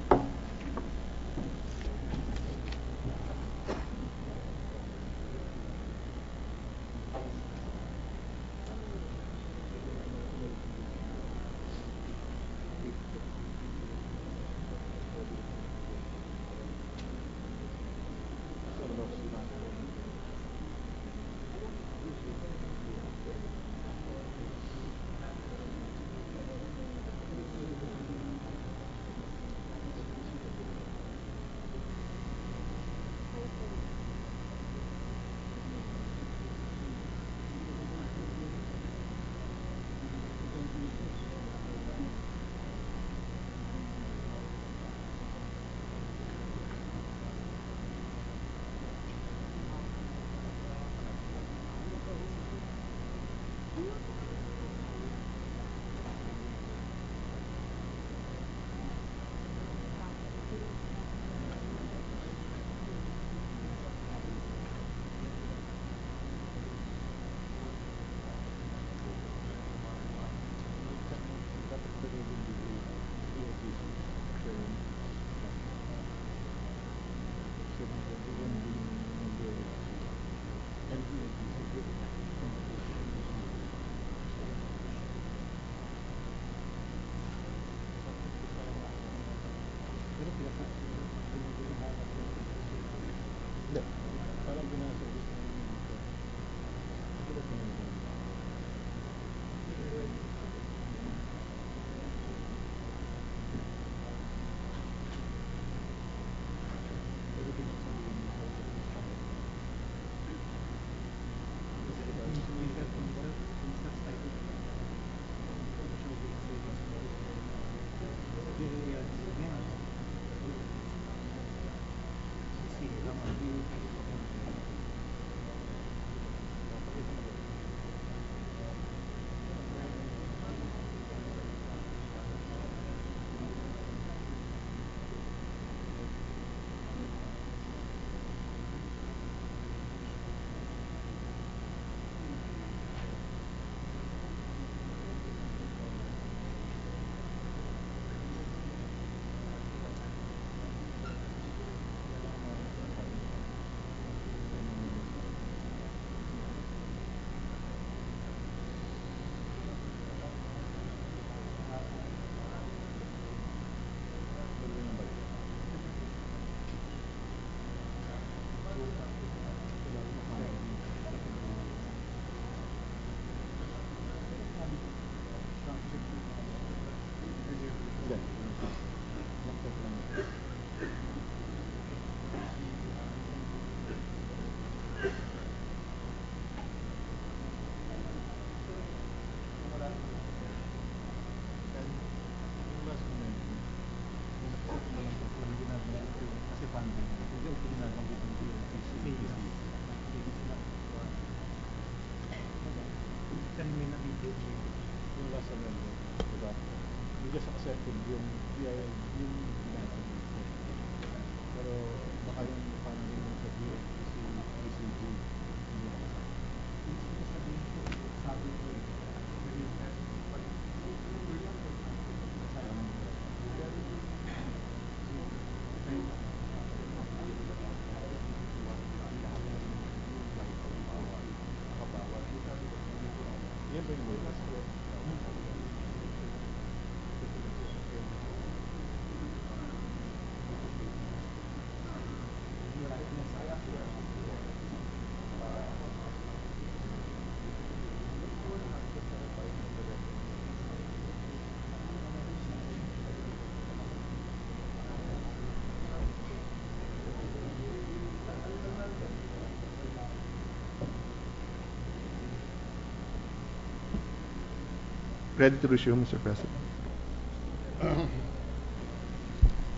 Ready to resume, Mr. President.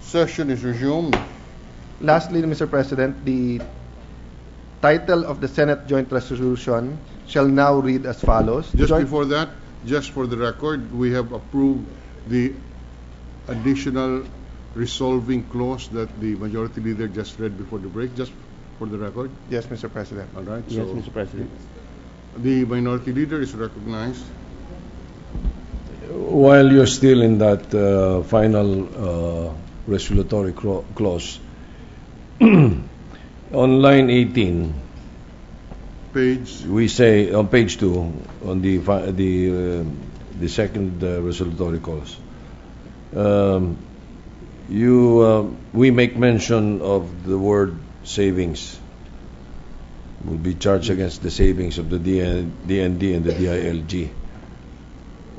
Session is resumed. Lastly, Mr. President, the title of the Senate Joint Resolution shall now read as follows. Just before that, just for the record, we have approved the additional resolving clause that the Majority Leader just read before the break, just for the record. Yes, Mr. President. All right. Yes, So Mr. President. the Minority Leader is recognized. While you're still in that final resolutory clause, on line 18, Page. we say on page 2 on the second resolutory clause, we make mention of the word savings will be charged against the savings of the DND and the DILG.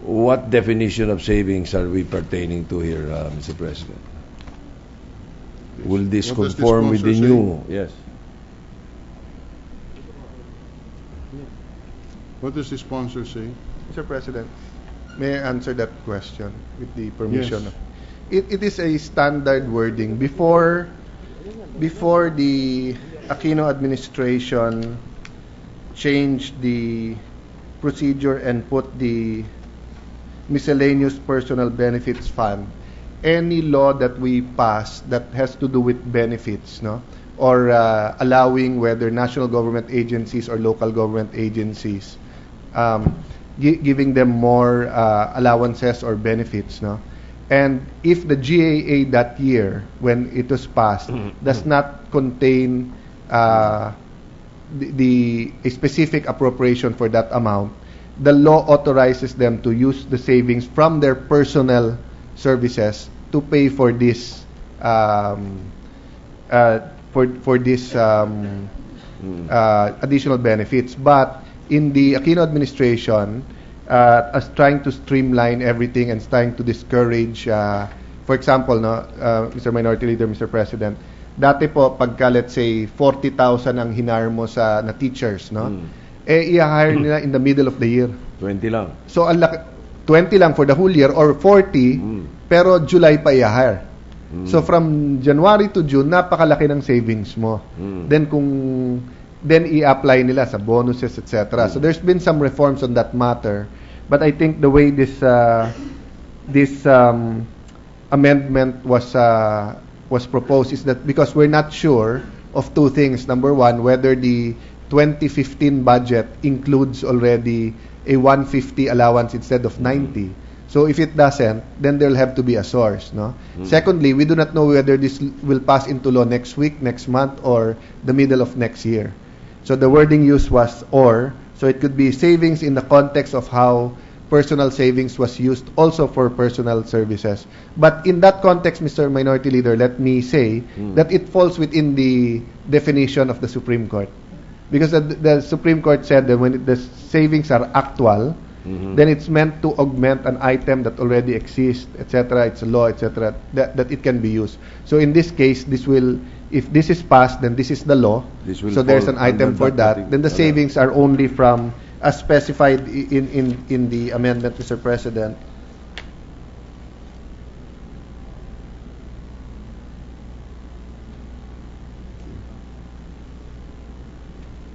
What definition of savings are we pertaining to here, Mr. President? Will this What does the conform with the sponsor new? Yes. What does the sponsor say? Mr. President, may I answer that question with the permission? Yes. It is a standard wording. Before the Aquino administration changed the procedure and put the miscellaneous personal benefits fund, any law that we pass that has to do with benefits, no, or allowing whether national government agencies or local government agencies, giving them more allowances or benefits, no, and if the GAA that year when it was passed does not contain a specific appropriation for that amount, the law authorizes them to use the savings from their personal services to pay for this additional benefits. But in the Aquino administration, as trying to streamline everything and trying to discourage, for example, no, Mr. Minority Leader, Mr. President, dati po pagka let's say 40,000 ang hinar mo na teachers, no, i-hire nila in the middle of the year. 20 lang. So, 20 lang for the whole year or 40, pero July pa i-hire. So, from January to June, napakalaki ng savings mo. Then, i-apply nila sa bonuses, etc. So, there's been some reforms on that matter. But I think the way this amendment was proposed is that because we're not sure of two things. Number one, whether the 2015 budget includes already a 150 allowance instead of 90. So if it doesn't, then there'll have to be a source, no? Secondly, we do not know whether this will pass into law next week, next month, or the middle of next year. So the wording used was "or," so it could be savings in the context of how personal savings was used also for personal services. But in that context, Mr. Minority Leader, let me say that it falls within the definition of the Supreme Court. Because the Supreme Court said that when the savings are actual, then it's meant to augment an item that already exists, etc. It's a law, etc. That it can be used. So in this case, if this is passed, then this is the law. So there's an item for that. Then the savings are only from, as specified in the amendment, Mr. President.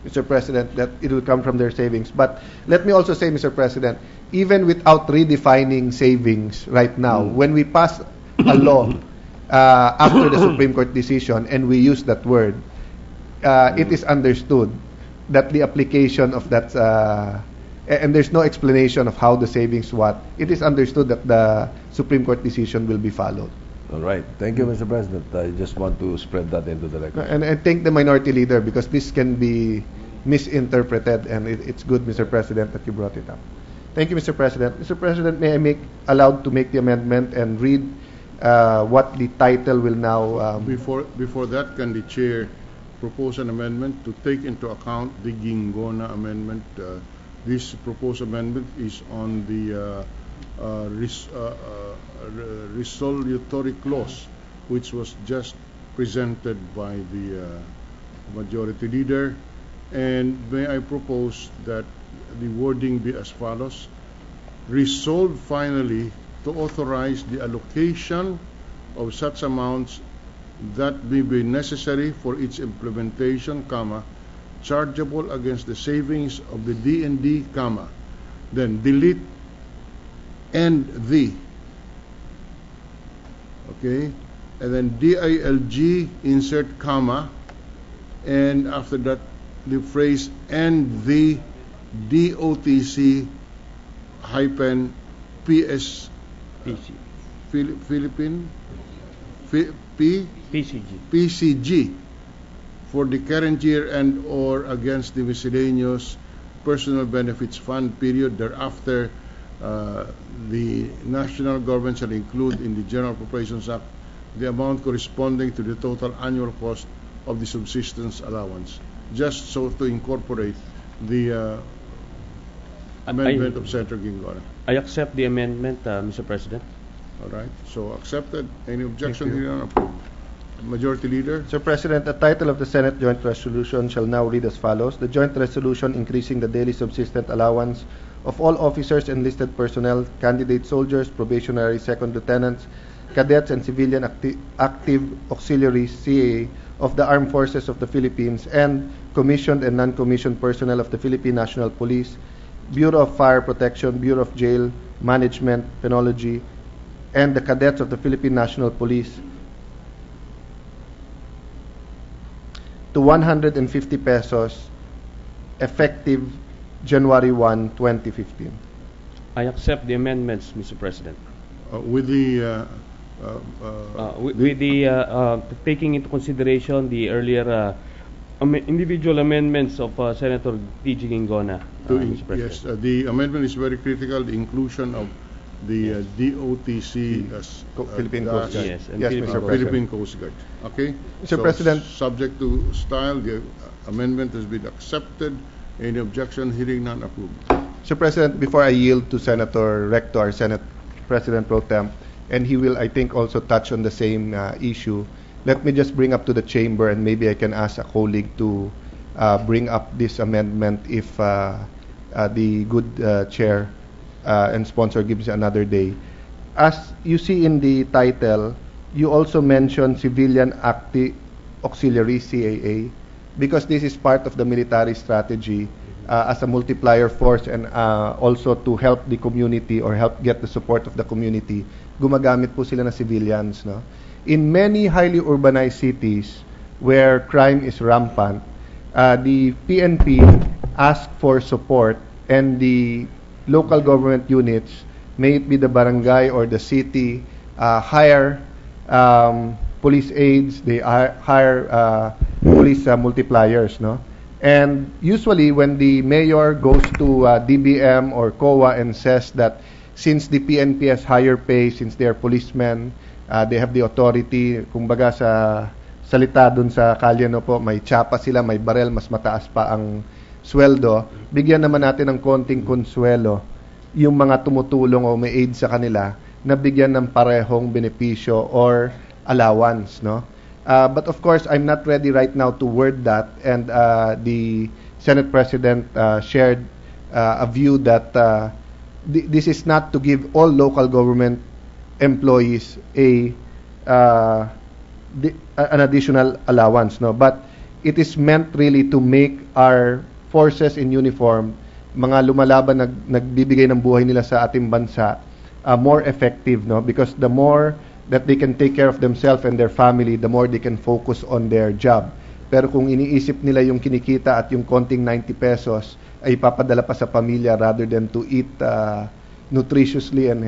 Mr. President, that it will come from their savings. But let me also say, Mr. President, even without redefining savings right now, when we pass a law after the Supreme Court decision and we use that word, it is understood that the application of that, and there's no explanation of how the savings it is understood that the Supreme Court decision will be followed. All right. Thank you, Mr. President. I just want to spread that into the record. And I thank the Minority Leader because this can be misinterpreted, and it's good, Mr. President, that you brought it up. Thank you, Mr. President. Mr. President, may I allowed to make the amendment and read what the title will now... Before that, can the Chair propose an amendment to take into account the Gingona amendment? This proposed amendment is on the resolutory clause, which was just presented by the Majority Leader. And may I propose that the wording be as follows: resolved finally to authorize the allocation of such amounts that may be necessary for its implementation, chargeable against the savings of the D&D, then delete and the, okay, and then DILG, insert comma, and after that the phrase and the DOTC hyphen PS Philippine PCG for the current year and or against the miscellaneous personal benefits fund period thereafter. The national government shall include in the General Appropriations Act the amount corresponding to the total annual cost of the subsistence allowance, just so to incorporate the amendment of Senator Gingola. I accept the amendment, Mr. President. All right, so accepted. Any objection here? Approved. Majority Leader. Sir President, the title of the Senate Joint Resolution shall now read as follows. The Joint Resolution increasing the daily subsistence allowance of all officers, enlisted personnel, candidate soldiers, probationary second lieutenants, cadets, and civilian active auxiliaries CAA of the Armed Forces of the Philippines and commissioned and non-commissioned personnel of the Philippine National Police, Bureau of Fire Protection, Bureau of Jail Management, Penology, and the cadets of the Philippine National Police to 150 pesos effective January 1, 2015. I accept the amendments, Mr. President. With the taking into consideration the earlier individual amendments of Senator T.G. Gingola, Mr. President. Yes, the amendment is very critical. The inclusion of the DOTC as Philippine Coast Guard. Yes, and Yes, Mr. President. Philippine Coast Guard. Okay. Mr. President. Subject to style, the amendment has been accepted. Any objection? Hearing none, approved. Mr. President, before I yield to Senator Recto, our Senate President Pro Tem, and he will, I think, also touch on the same issue, let me just bring up to the chamber, and maybe I can ask a colleague to bring up this amendment if the good chair and sponsor gives another day. As you see in the title, you also mention Civilian Active Auxiliary, CAA, because this is part of the military strategy as a multiplier force and also to help the community or help get the support of the community. Gumagamit po sila na civilians, no? In many highly urbanized cities where crime is rampant, the PNP ask for support, and the local government units, may it be the barangay or the city, hire police aides, they hire police multipliers, no? And usually when the mayor goes to DBM or COA and says that since the PNP has higher pay, since they are policemen, they have the authority, kumbaga sa salita dun sa kalye, no po, may tsapa sila, may barel, mas mataas pa ang sweldo, bigyan naman natin ng konting konsuelo yung mga tumutulong o may aid sa kanila na bigyan ng parehong benepisyo or allowance, no? But of course, I'm not ready right now to word that, and the Senate President shared a view that this is not to give all local government employees an additional allowance, no? But it is meant really to make our forces in uniform, mga lumalaban nagbibigay ng buhay nila sa ating bansa, more effective, no? Because the more that they can take care of themselves and their family, the more they can focus on their job. Pero kung iniisip nila yung kinikita at yung konting 90 pesos ay ipapadala pa sa pamilya rather than to eat nutritiously and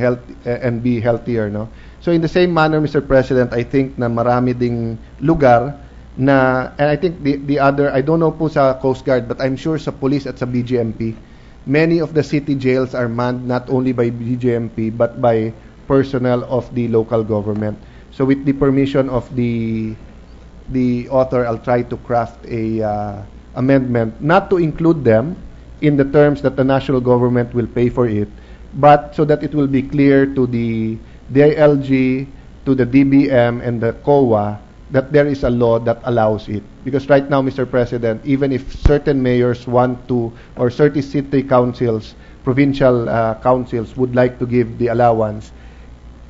be healthier, no? So in the same manner, Mr. President, I think na marami ding lugar na, and I think the other, I don't know po sa Coast Guard, but I'm sure sa police at sa BGMP, many of the city jails are manned not only by BGMP but by personnel of the local government. So with the permission of the author, I'll try to craft a amendment not to include them in the terms that the national government will pay for it, but so that it will be clear to the DILG, to the DBM and the COA that there is a law that allows it. Because right now, Mr. President, even if certain mayors want to, or certain city councils provincial councils would like to give the allowance,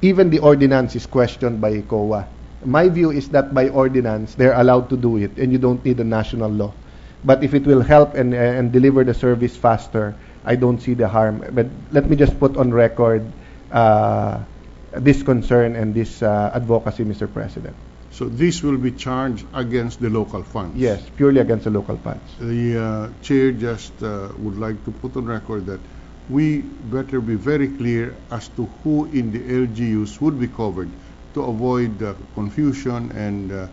even the ordinance is questioned by COA. My view is that by ordinance, they're allowed to do it, and you don't need a national law. But if it will help and deliver the service faster, I don't see the harm. But let me just put on record this concern and this advocacy, Mr. President. So this will be charged against the local funds. Yes, purely against the local funds. The chair just would like to put on record that we better be very clear as to who in the LGUs would be covered to avoid confusion and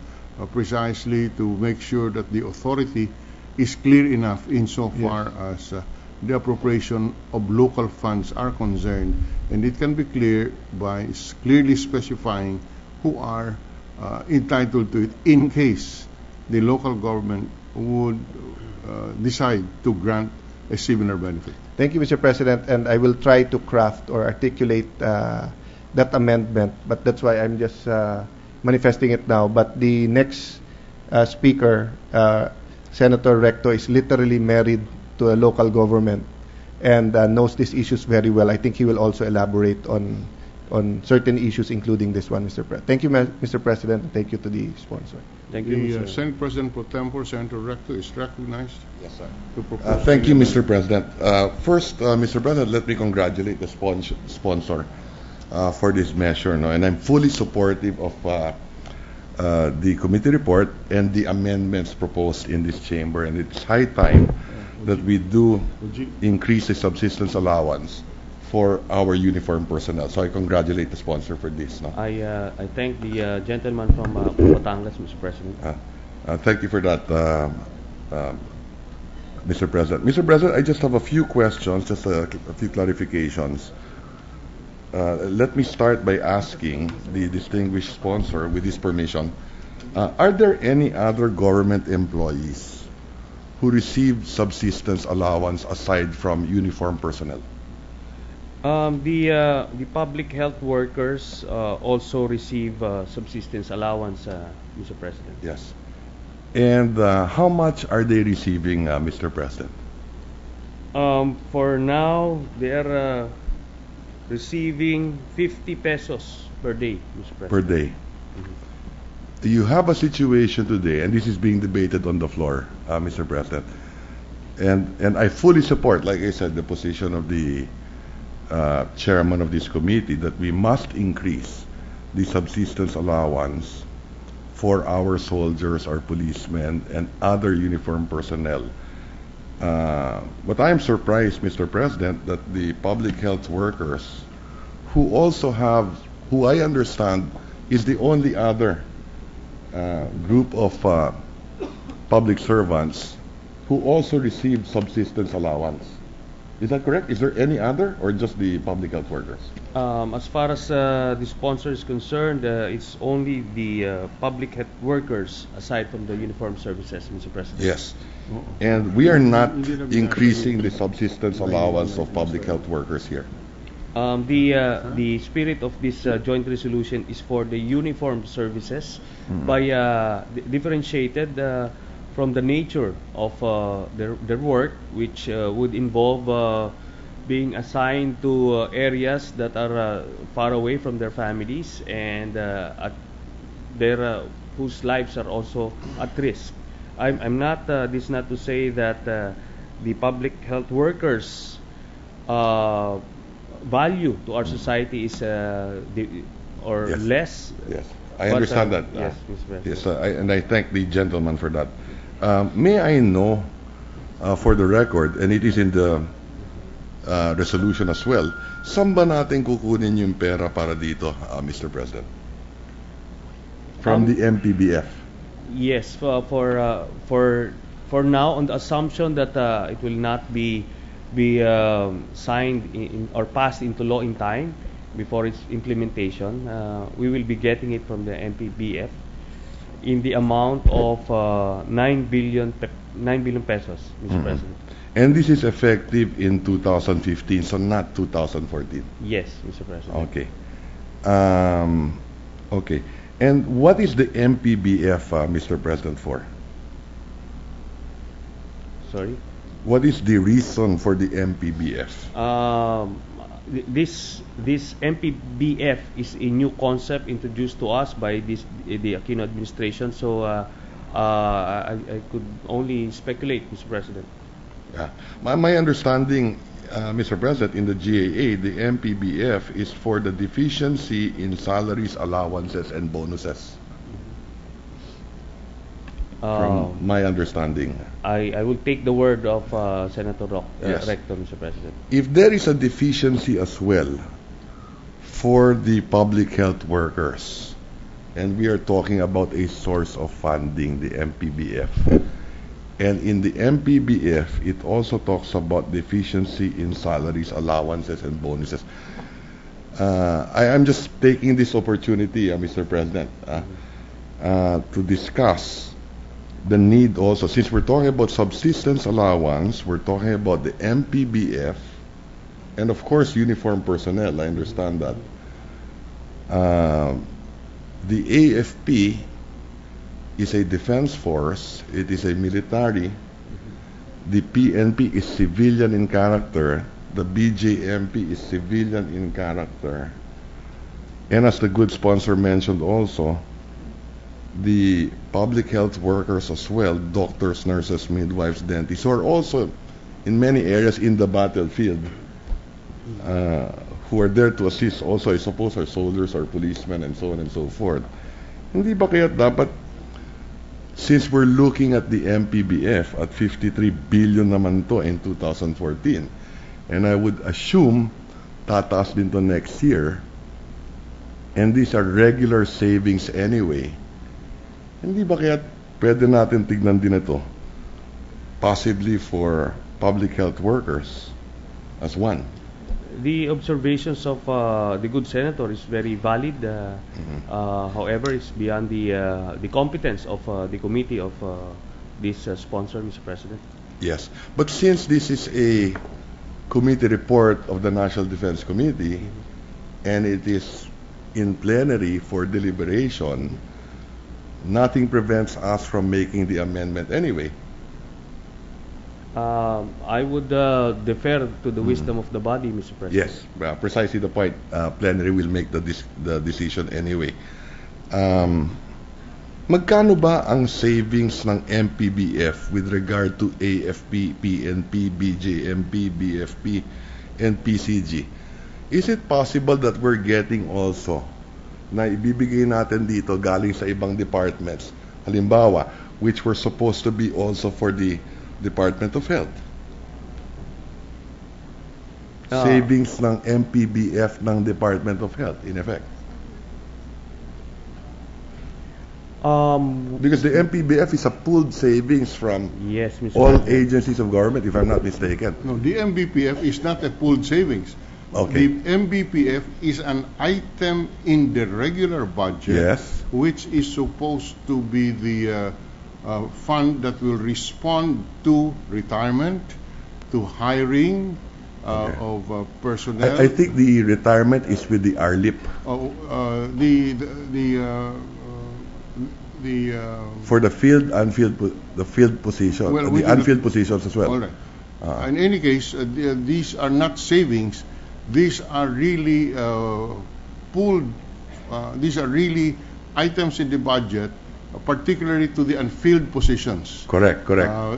precisely to make sure that the authority is clear enough insofar as the appropriation of local funds are concerned, and it can be clear by clearly specifying who are entitled to it in case the local government would decide to grant a similar benefit. Thank you, Mr. President, and I will try to craft or articulate that amendment, but that's why I'm just manifesting it now. But the next speaker, Senator Recto, is literally married to a local government and knows these issues very well. I think he will also elaborate on certain issues, including this one, Mr. President. Thank you, Mr. President, and thank you to the sponsor. Thank you, The Senate President Pro Tempore, Senator Recto, is recognized. Yes, sir. To propose Thank you, the Mr. President. First, Mr. President, let me congratulate the sponsor for this measure, no? And I'm fully supportive of the committee report and the amendments proposed in this chamber. And it's high time that we do increase the subsistence allowance for our uniformed personnel. So I congratulate the sponsor for this. No? I thank the gentleman from Batangas, Mr. President. Thank you for that, Mr. President. Mr. President, I just have a few questions, just a few clarifications. Let me start by asking the distinguished sponsor, with his permission, are there any other government employees who receive subsistence allowance aside from uniformed personnel? The public health workers also receive subsistence allowance, Mr. President. Yes. And how much are they receiving, Mr. President? For now, they are receiving 50 pesos per day, Mr. President. Per day. Do you have a situation today, and this is being debated on the floor, Mr. President, and I fully support, like I said, the position of the chairman of this committee that we must increase the subsistence allowance for our soldiers, our policemen, and other uniformed personnel. But I am surprised, Mr. President, that the public health workers, who also have, who I understand is the only other group of public servants who also receive subsistence allowance. Is that correct? Is there any other, or just the public health workers? As far as the sponsor is concerned, it's only the public health workers aside from the uniformed services, Mr. President. Yes. And we are not increasing the subsistence allowance of public health workers here. The spirit of this joint resolution is for the uniformed services by differentiated from the nature of their work, which would involve being assigned to areas that are far away from their families and whose lives are also at risk. I'm not. This is not to say that the public health workers' value to our society is Yes. less. Yes, I understand that. Yes, Mr. President. Yes, and I thank the gentleman for that. May I know, for the record, and it is in the resolution as well, saan ba natin kukunin yung pera para dito, Mr. President? From the MPBF? Yes, for now, on the assumption that it will not be signed or passed into law in time before its implementation, we will be getting it from the MPBF in the amount of 9 billion pesos, Mr. President. And this is effective in 2015, so not 2014. Yes, Mr. President. Okay. Okay. And what is the MPBF, Mr. President, for? Sorry. What is the reason for the MPBF? This MPBF is a new concept introduced to us by the Aquino administration. So I could only speculate, Mr. President. Yeah. My understanding, Mr. President, in the GAA, the MPBF is for the deficiency in salaries, allowances, and bonuses. From my understanding. I will take the word of Senator Yes. Rector, Mr. President. If there is a deficiency as well for the public health workers, and we are talking about a source of funding, the MPBF, and in the MPBF, it also talks about deficiency in salaries, allowances, and bonuses. I am just taking this opportunity, Mr. President, to discuss the need also, since we're talking about subsistence allowance, we're talking about the MPBF, and of course uniformed personnel, I understand that. The AFP is a defense force, it is a military, the PNP is civilian in character, the BJMP is civilian in character, and as the good sponsor mentioned also, the public health workers as well, doctors, nurses, midwives, dentists, who are also in many areas in the battlefield, who are there to assist also, I suppose, our soldiers, our policemen, and so on and so forth. Hindi ba kaya dapat, since we're looking at the MPBF at 53 billion naman to in 2014, and I would assume tataas din to next year, and these are regular savings anyway, hindi ba kaya pwede natin tignan din ito, possibly for public health workers as one? The observations of the good senator is very valid. However, it's beyond the competence of the committee of this sponsor, Mr. President. Yes, but since this is a committee report of the National Defense Committee, and it is in plenary for deliberation, nothing prevents us from making the amendment anyway. I would defer to the wisdom of the body, Mr. President. Yes, precisely the point. Plenary will make the decision anyway. Magkano ba ang savings ng MPBF with regard to AFP, PNP, BJMP, BFP, and PCG? Is it possible that we're getting also na ibibigay natin dito galing sa ibang departments, halimbawa, which were supposed to be also for the Department of Health? Savings ng MPBF ng Department of Health, in effect. Because the MPBF is a pooled savings from Yes, Mr. all President. agencies of government, if I'm not mistaken. No, the MBPF is not a pooled savings. Okay. The MBPF is an item in the regular budget, Yes. which is supposed to be the fund that will respond to retirement, to hiring of personnel. I think the retirement is with the RLIP. For the field, the field position, Well, the unfilled positions as well. All right. In any case, these are not savings. These are really pooled. These are really items in the budget, particularly to the unfilled positions. Correct.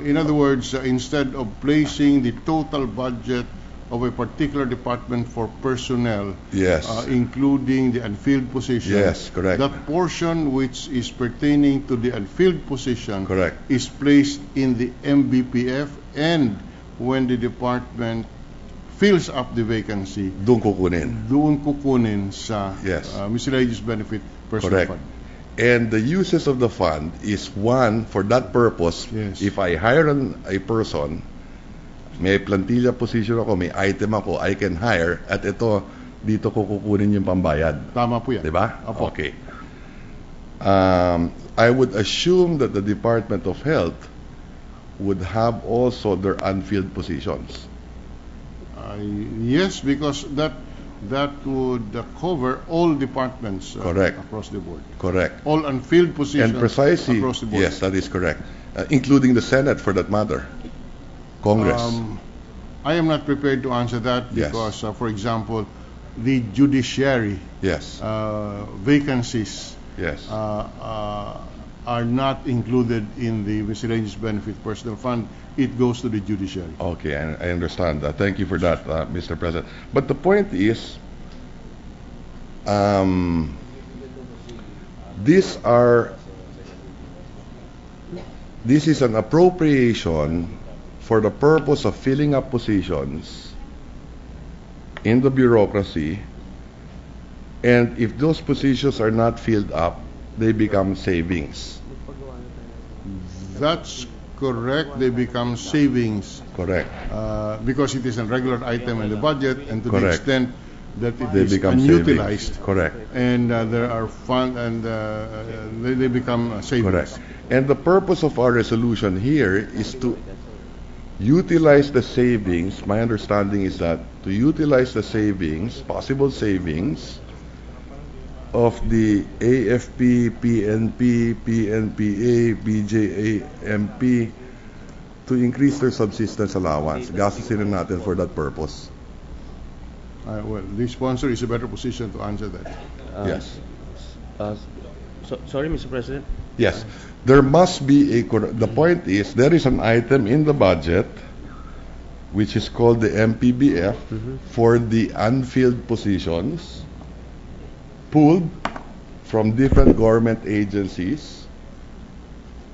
In other words, instead of placing the total budget of a particular department for personnel, Yes. including the unfilled position, Yes, correct. that portion which is pertaining to the unfilled position Correct. is placed in the MBPF, and when the department fills up the vacancy, Doon kukunin. doon kukunin sa Yes. miscellaneous benefit personal Correct. fund. And the uses of the fund is one, for that purpose, Yes. if I hire a person, may plantilla position ako, may item ako, I can hire, at ito, dito ko kukunin yung pambayad. Tama po yan. Diba? Opo. Okay. I would assume that the Department of Health would have also their unfilled positions. Yes, because that would cover all departments Correct. across the board. Correct. All unfilled positions And precisely, across the board. yes, that is correct. Including the Senate for that matter. Congress? I am not prepared to answer that Yes. because, for example, the judiciary Yes. vacancies Yes. are not included in the miscellaneous benefit personnel fund. It goes to the judiciary. Okay, I understand that. Thank you for that, Mr. President. But the point is, this is an appropriation for the purpose of filling up positions in the bureaucracy, and if those positions are not filled up, they become savings. That's correct. They become savings Correct. because it is a regular item in the budget, and to the Correct. extent that it They is become unutilized, savings. Correct. and there are fund and they become savings. Correct. And the purpose of our resolution here is to utilize the savings. My understanding is that to utilize the savings, possible savings of the AFP, PNP, PNPA, BJAMP to increase their subsistence allowance. Gastusin natin for that purpose. Well, the sponsor is a better position to answer that. Yes. Sorry, Mr. President. Yes. There must be the point is there is an item in the budget which is called the MPBF for the unfilled positions pulled from different government agencies.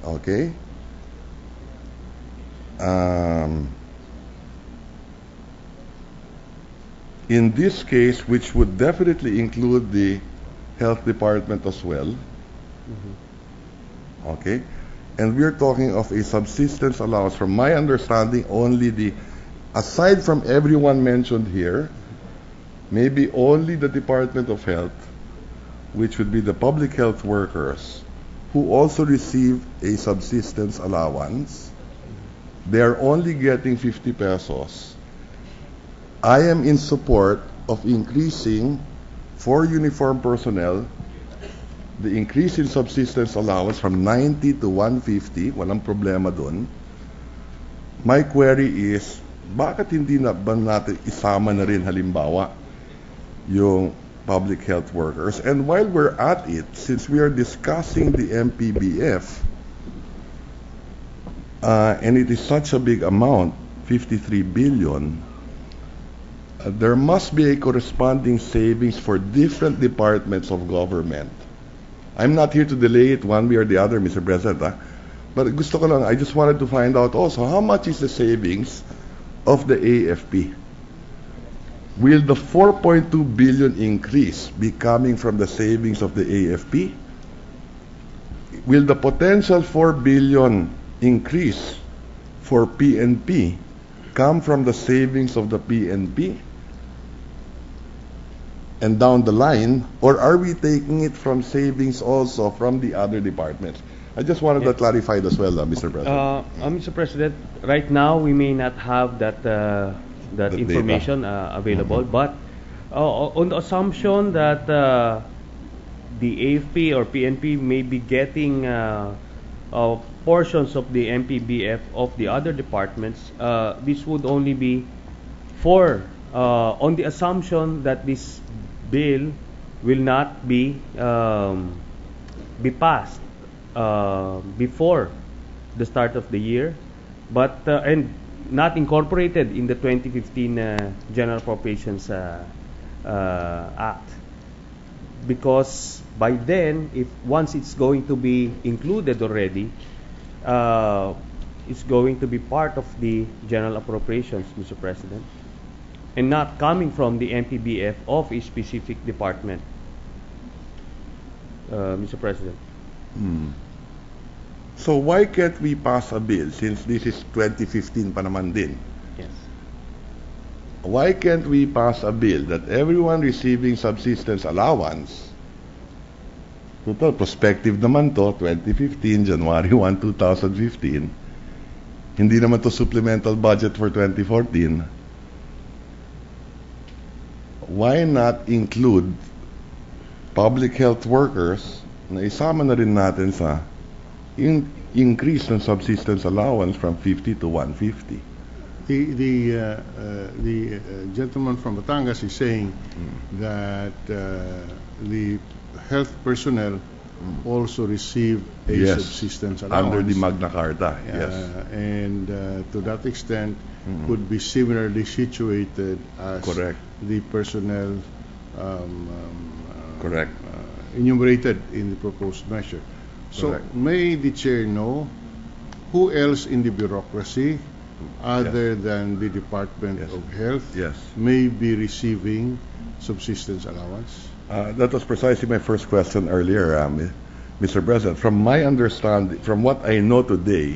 Okay? In this case, which would definitely include the health department as well. Okay? And we're talking of a subsistence allowance. From my understanding, only aside from everyone mentioned here, maybe only the Department of Health, which would be the public health workers, who also receive a subsistence allowance. They are only getting 50 pesos. I am in support of increasing for uniformed personnel the increase in subsistence allowance from 90 to 150. Walang problema dun. My query is, bakit hindi na ba natin isama na rin halimbawa yung public health workers? And while we're at it, since we are discussing the MPBF, and it is such a big amount, 53 billion, there must be a corresponding savings for different departments of government. I'm not here to delay it one way or the other, Mr. President, but gusto ko lang, I just wanted to find out also, how much is the savings of the AFP? Will the 4.2 billion increase be coming from the savings of the AFP? Will the potential 4 billion increase for PNP come from the savings of the PNP? And down the line, or are we taking it from savings also from the other departments? I just wanted that clarified as well, Mr. President. Mr. President, right now we may not have that The information available, but on the assumption that the AFP or PNP may be getting portions of the MPBF of the other departments, this would only be for on the assumption that this bill will not be passed before the start of the year, but and not incorporated in the 2015 General Appropriations Act, because by then, once it's going to be included already, it's going to be part of the General Appropriations, Mr. President, and not coming from the MPBF of a specific department, Mr. President. So why can't we pass a bill, since this is 2015 pa naman din? Yes. Why can't we pass a bill that everyone receiving subsistence allowance, total prospective naman to, 2015, January 1, 2015, hindi naman to supplemental budget for 2014, why not include public health workers na isama na rin natin sa increase ng subsistence allowance from 50 to 150? The gentleman from Batangas is saying that the health personnel also receive a Yes, subsistence allowance. under the Magna Carta, yes. And to that extent, could be similarly situated as Correct. the personnel Correct. enumerated in the proposed measure. So Correct. may the chair know who else in the bureaucracy other than the Department Yes. of Health Yes. may be receiving subsistence allowance? That was precisely my first question earlier, Mr. President. From my understanding, from what I know today,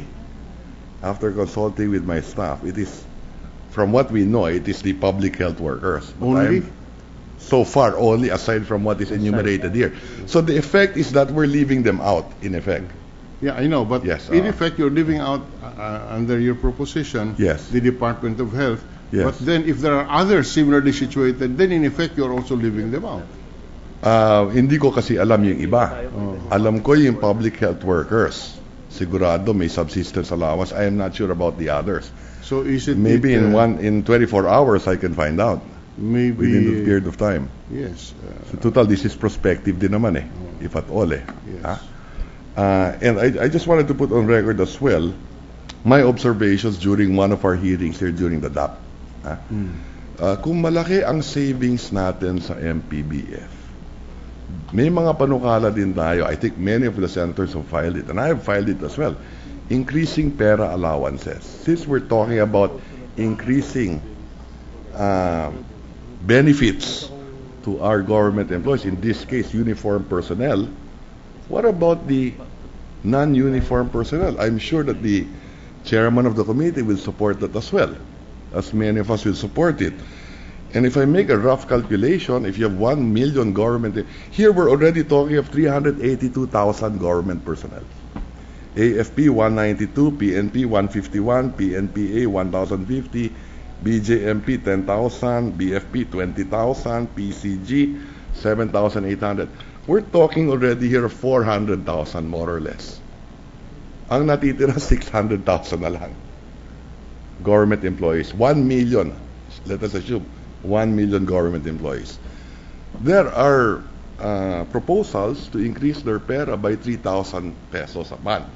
after consulting with my staff, it is, from what we know, it is the public health workers. But Only? so far, only, aside from what is enumerated here. So the effect is that we're leaving them out, in effect. Yeah, I know, but Yes, in effect, you're leaving out under your proposition Yes. the Department of Health. Yes. But then, if there are others similarly situated, then in effect, you're also leaving them out. Hindi ko kasi alam yung iba. Alam ko yung public health workers. Sigurado may subsistence allowance. I am not sure about the others. So is it Maybe in 24 hours I can find out maybe within the period of time. Yes. So total, this is prospective din naman eh, if at all eh. Yes. Ha? And I just wanted to put on record as well my observations during one of our hearings here during the DAP. Ha? Kung malaki ang savings natin sa MPBF, may mga panukala din tayo. I think many of the senators have filed it, and I have filed it as well. Increasing pera allowances. Since we're talking about increasing benefits to our government employees, in this case, uniform personnel, what about the non-uniform personnel? I'm sure that the chairman of the committee will support that as well, as many of us will support it. And if I make a rough calculation, if you have 1 million government, here we're already talking of 382,000 government personnel. AFP 192, PNP 151, PNPA 1,050, BJMP 10,000, BFP 20,000, PCG 7,800. We're talking already here of 400,000 more or less. Ang natitira 600,000 na lang. Government employees, 1 million. Let us assume 1 million government employees. There are proposals to increase their pera by 3,000 pesos a month.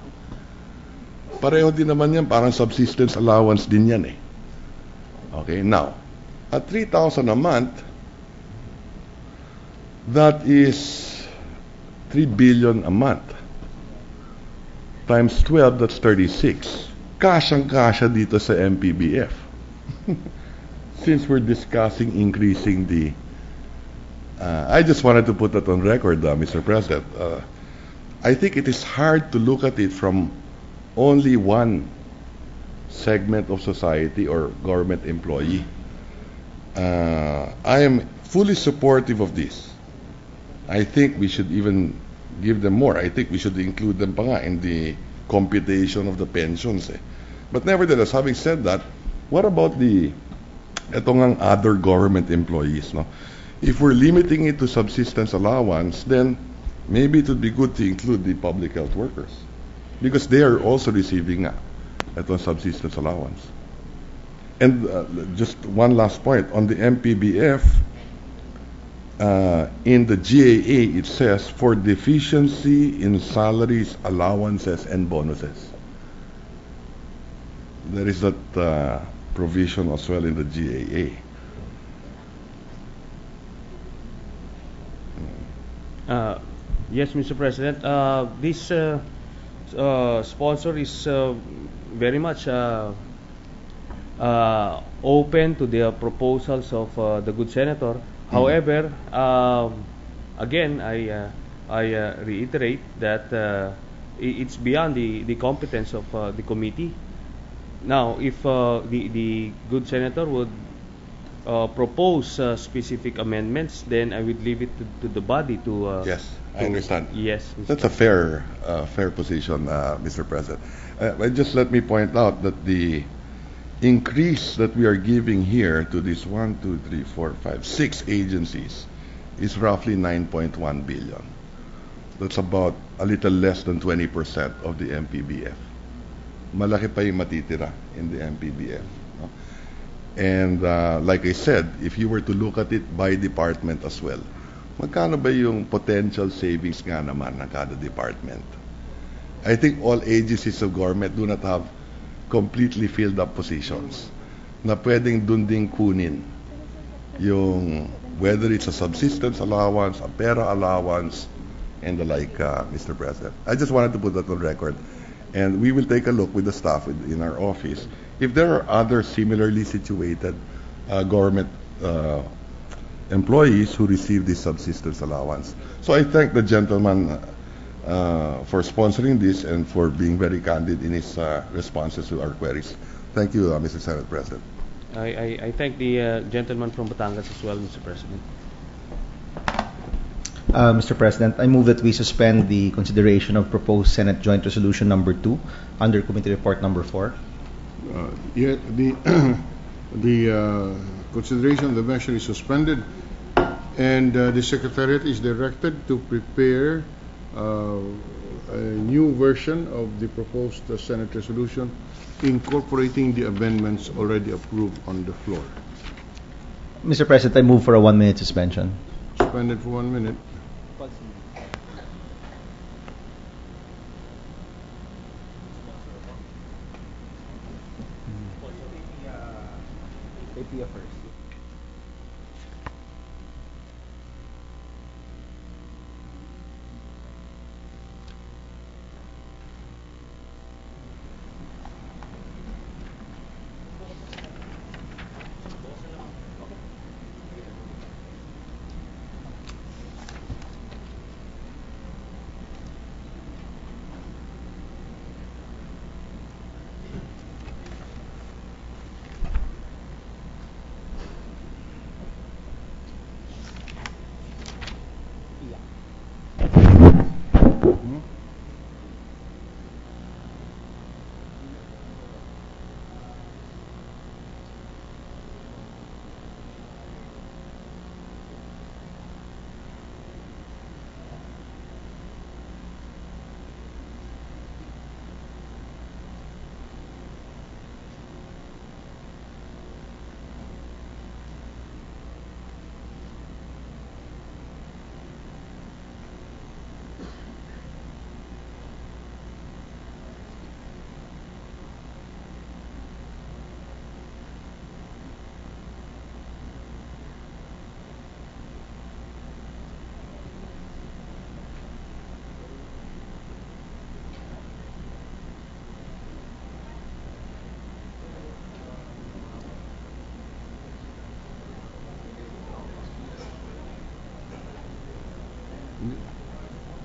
Pareho din naman yan, parang subsistence allowance din yan eh. Okay, now, at 3,000 a month, that is 3 billion a month. Times 12, that's 36. Kasyang-kasya dito sa MPBF. Since we're discussing increasing the... I just wanted to put that on record, Mr. President. I think it is hard to look at it from only one segment of society or government employee. I am fully supportive of this. I think we should even give them more. I think we should include them pa nga in the computation of the pensions. But nevertheless, having said that, what about the etong other government employees? No? If we're limiting it to subsistence allowance, then maybe it would be good to include the public health workers because they are also receiving etong subsistence allowance. And just one last point on the MPBF. In the GAA, it says for deficiency in salaries, allowances, and bonuses. There is that provision as well in the GAA. Yes, Mr. President. This sponsor is very much open to the proposals of the good senator. However, again, I reiterate that it's beyond the competence of the committee. Now, if the good senator would propose specific amendments, then I would leave it to the body to. Yes, I understand. Yes, That's a fair position, Mr. President. Just let me point out that the increase that we are giving here to these 6 agencies is roughly 9.1 billion. That's about a little less than 20% of the MPBF. Malaki pa yung matitira in the MPBF. no? And like I said, if you were to look at it by department as well, magkano ba yung potential savings nga naman ng kada department? I think all agencies of government do not have completely filled up positions na pwedeng dun din kunin yung whether it's a subsistence allowance, a pera allowance, and the like, Mr. President. I just wanted to put that on record. And we will take a look with the staff in our office if there are other similarly situated government employees who receive this subsistence allowance. So I thank the gentleman for sponsoring this and for being very candid in his responses to our queries. Thank you, Mr. Senate President. I thank the gentleman from Batangas as well, Mr. President. Mr. President, I move that we suspend the consideration of proposed Senate Joint Resolution number 2 under Committee Report number 4. Yeah, the consideration of the measure is suspended, and the Secretariat is directed to prepare a new version of the proposed Senate resolution incorporating the amendments already approved on the floor. Mr. President, I move for a 1-minute suspension. Suspended for 1 minute.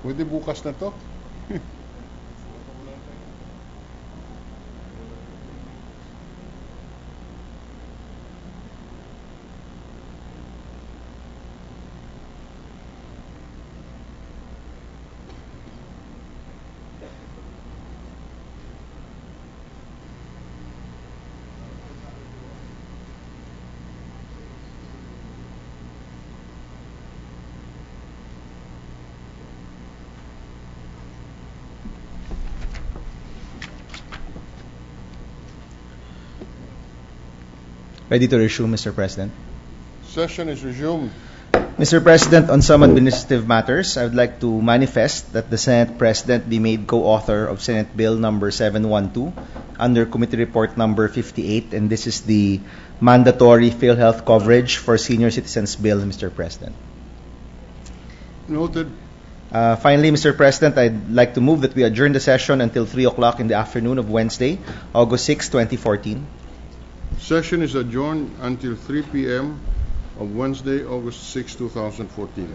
Pwede bukas na to? Ready to resume, Mr. President. Session is resumed. Mr. President, on some administrative matters, I would like to manifest that the Senate President be made co-author of Senate Bill number 712 under Committee Report number 58, and this is the mandatory PhilHealth coverage for senior citizens bill, Mr. President. Noted. Finally, Mr. President, I'd like to move that we adjourn the session until 3 o'clock in the afternoon of Wednesday, August 6, 2014. Session is adjourned until 3 p.m. of Wednesday, August 6, 2014.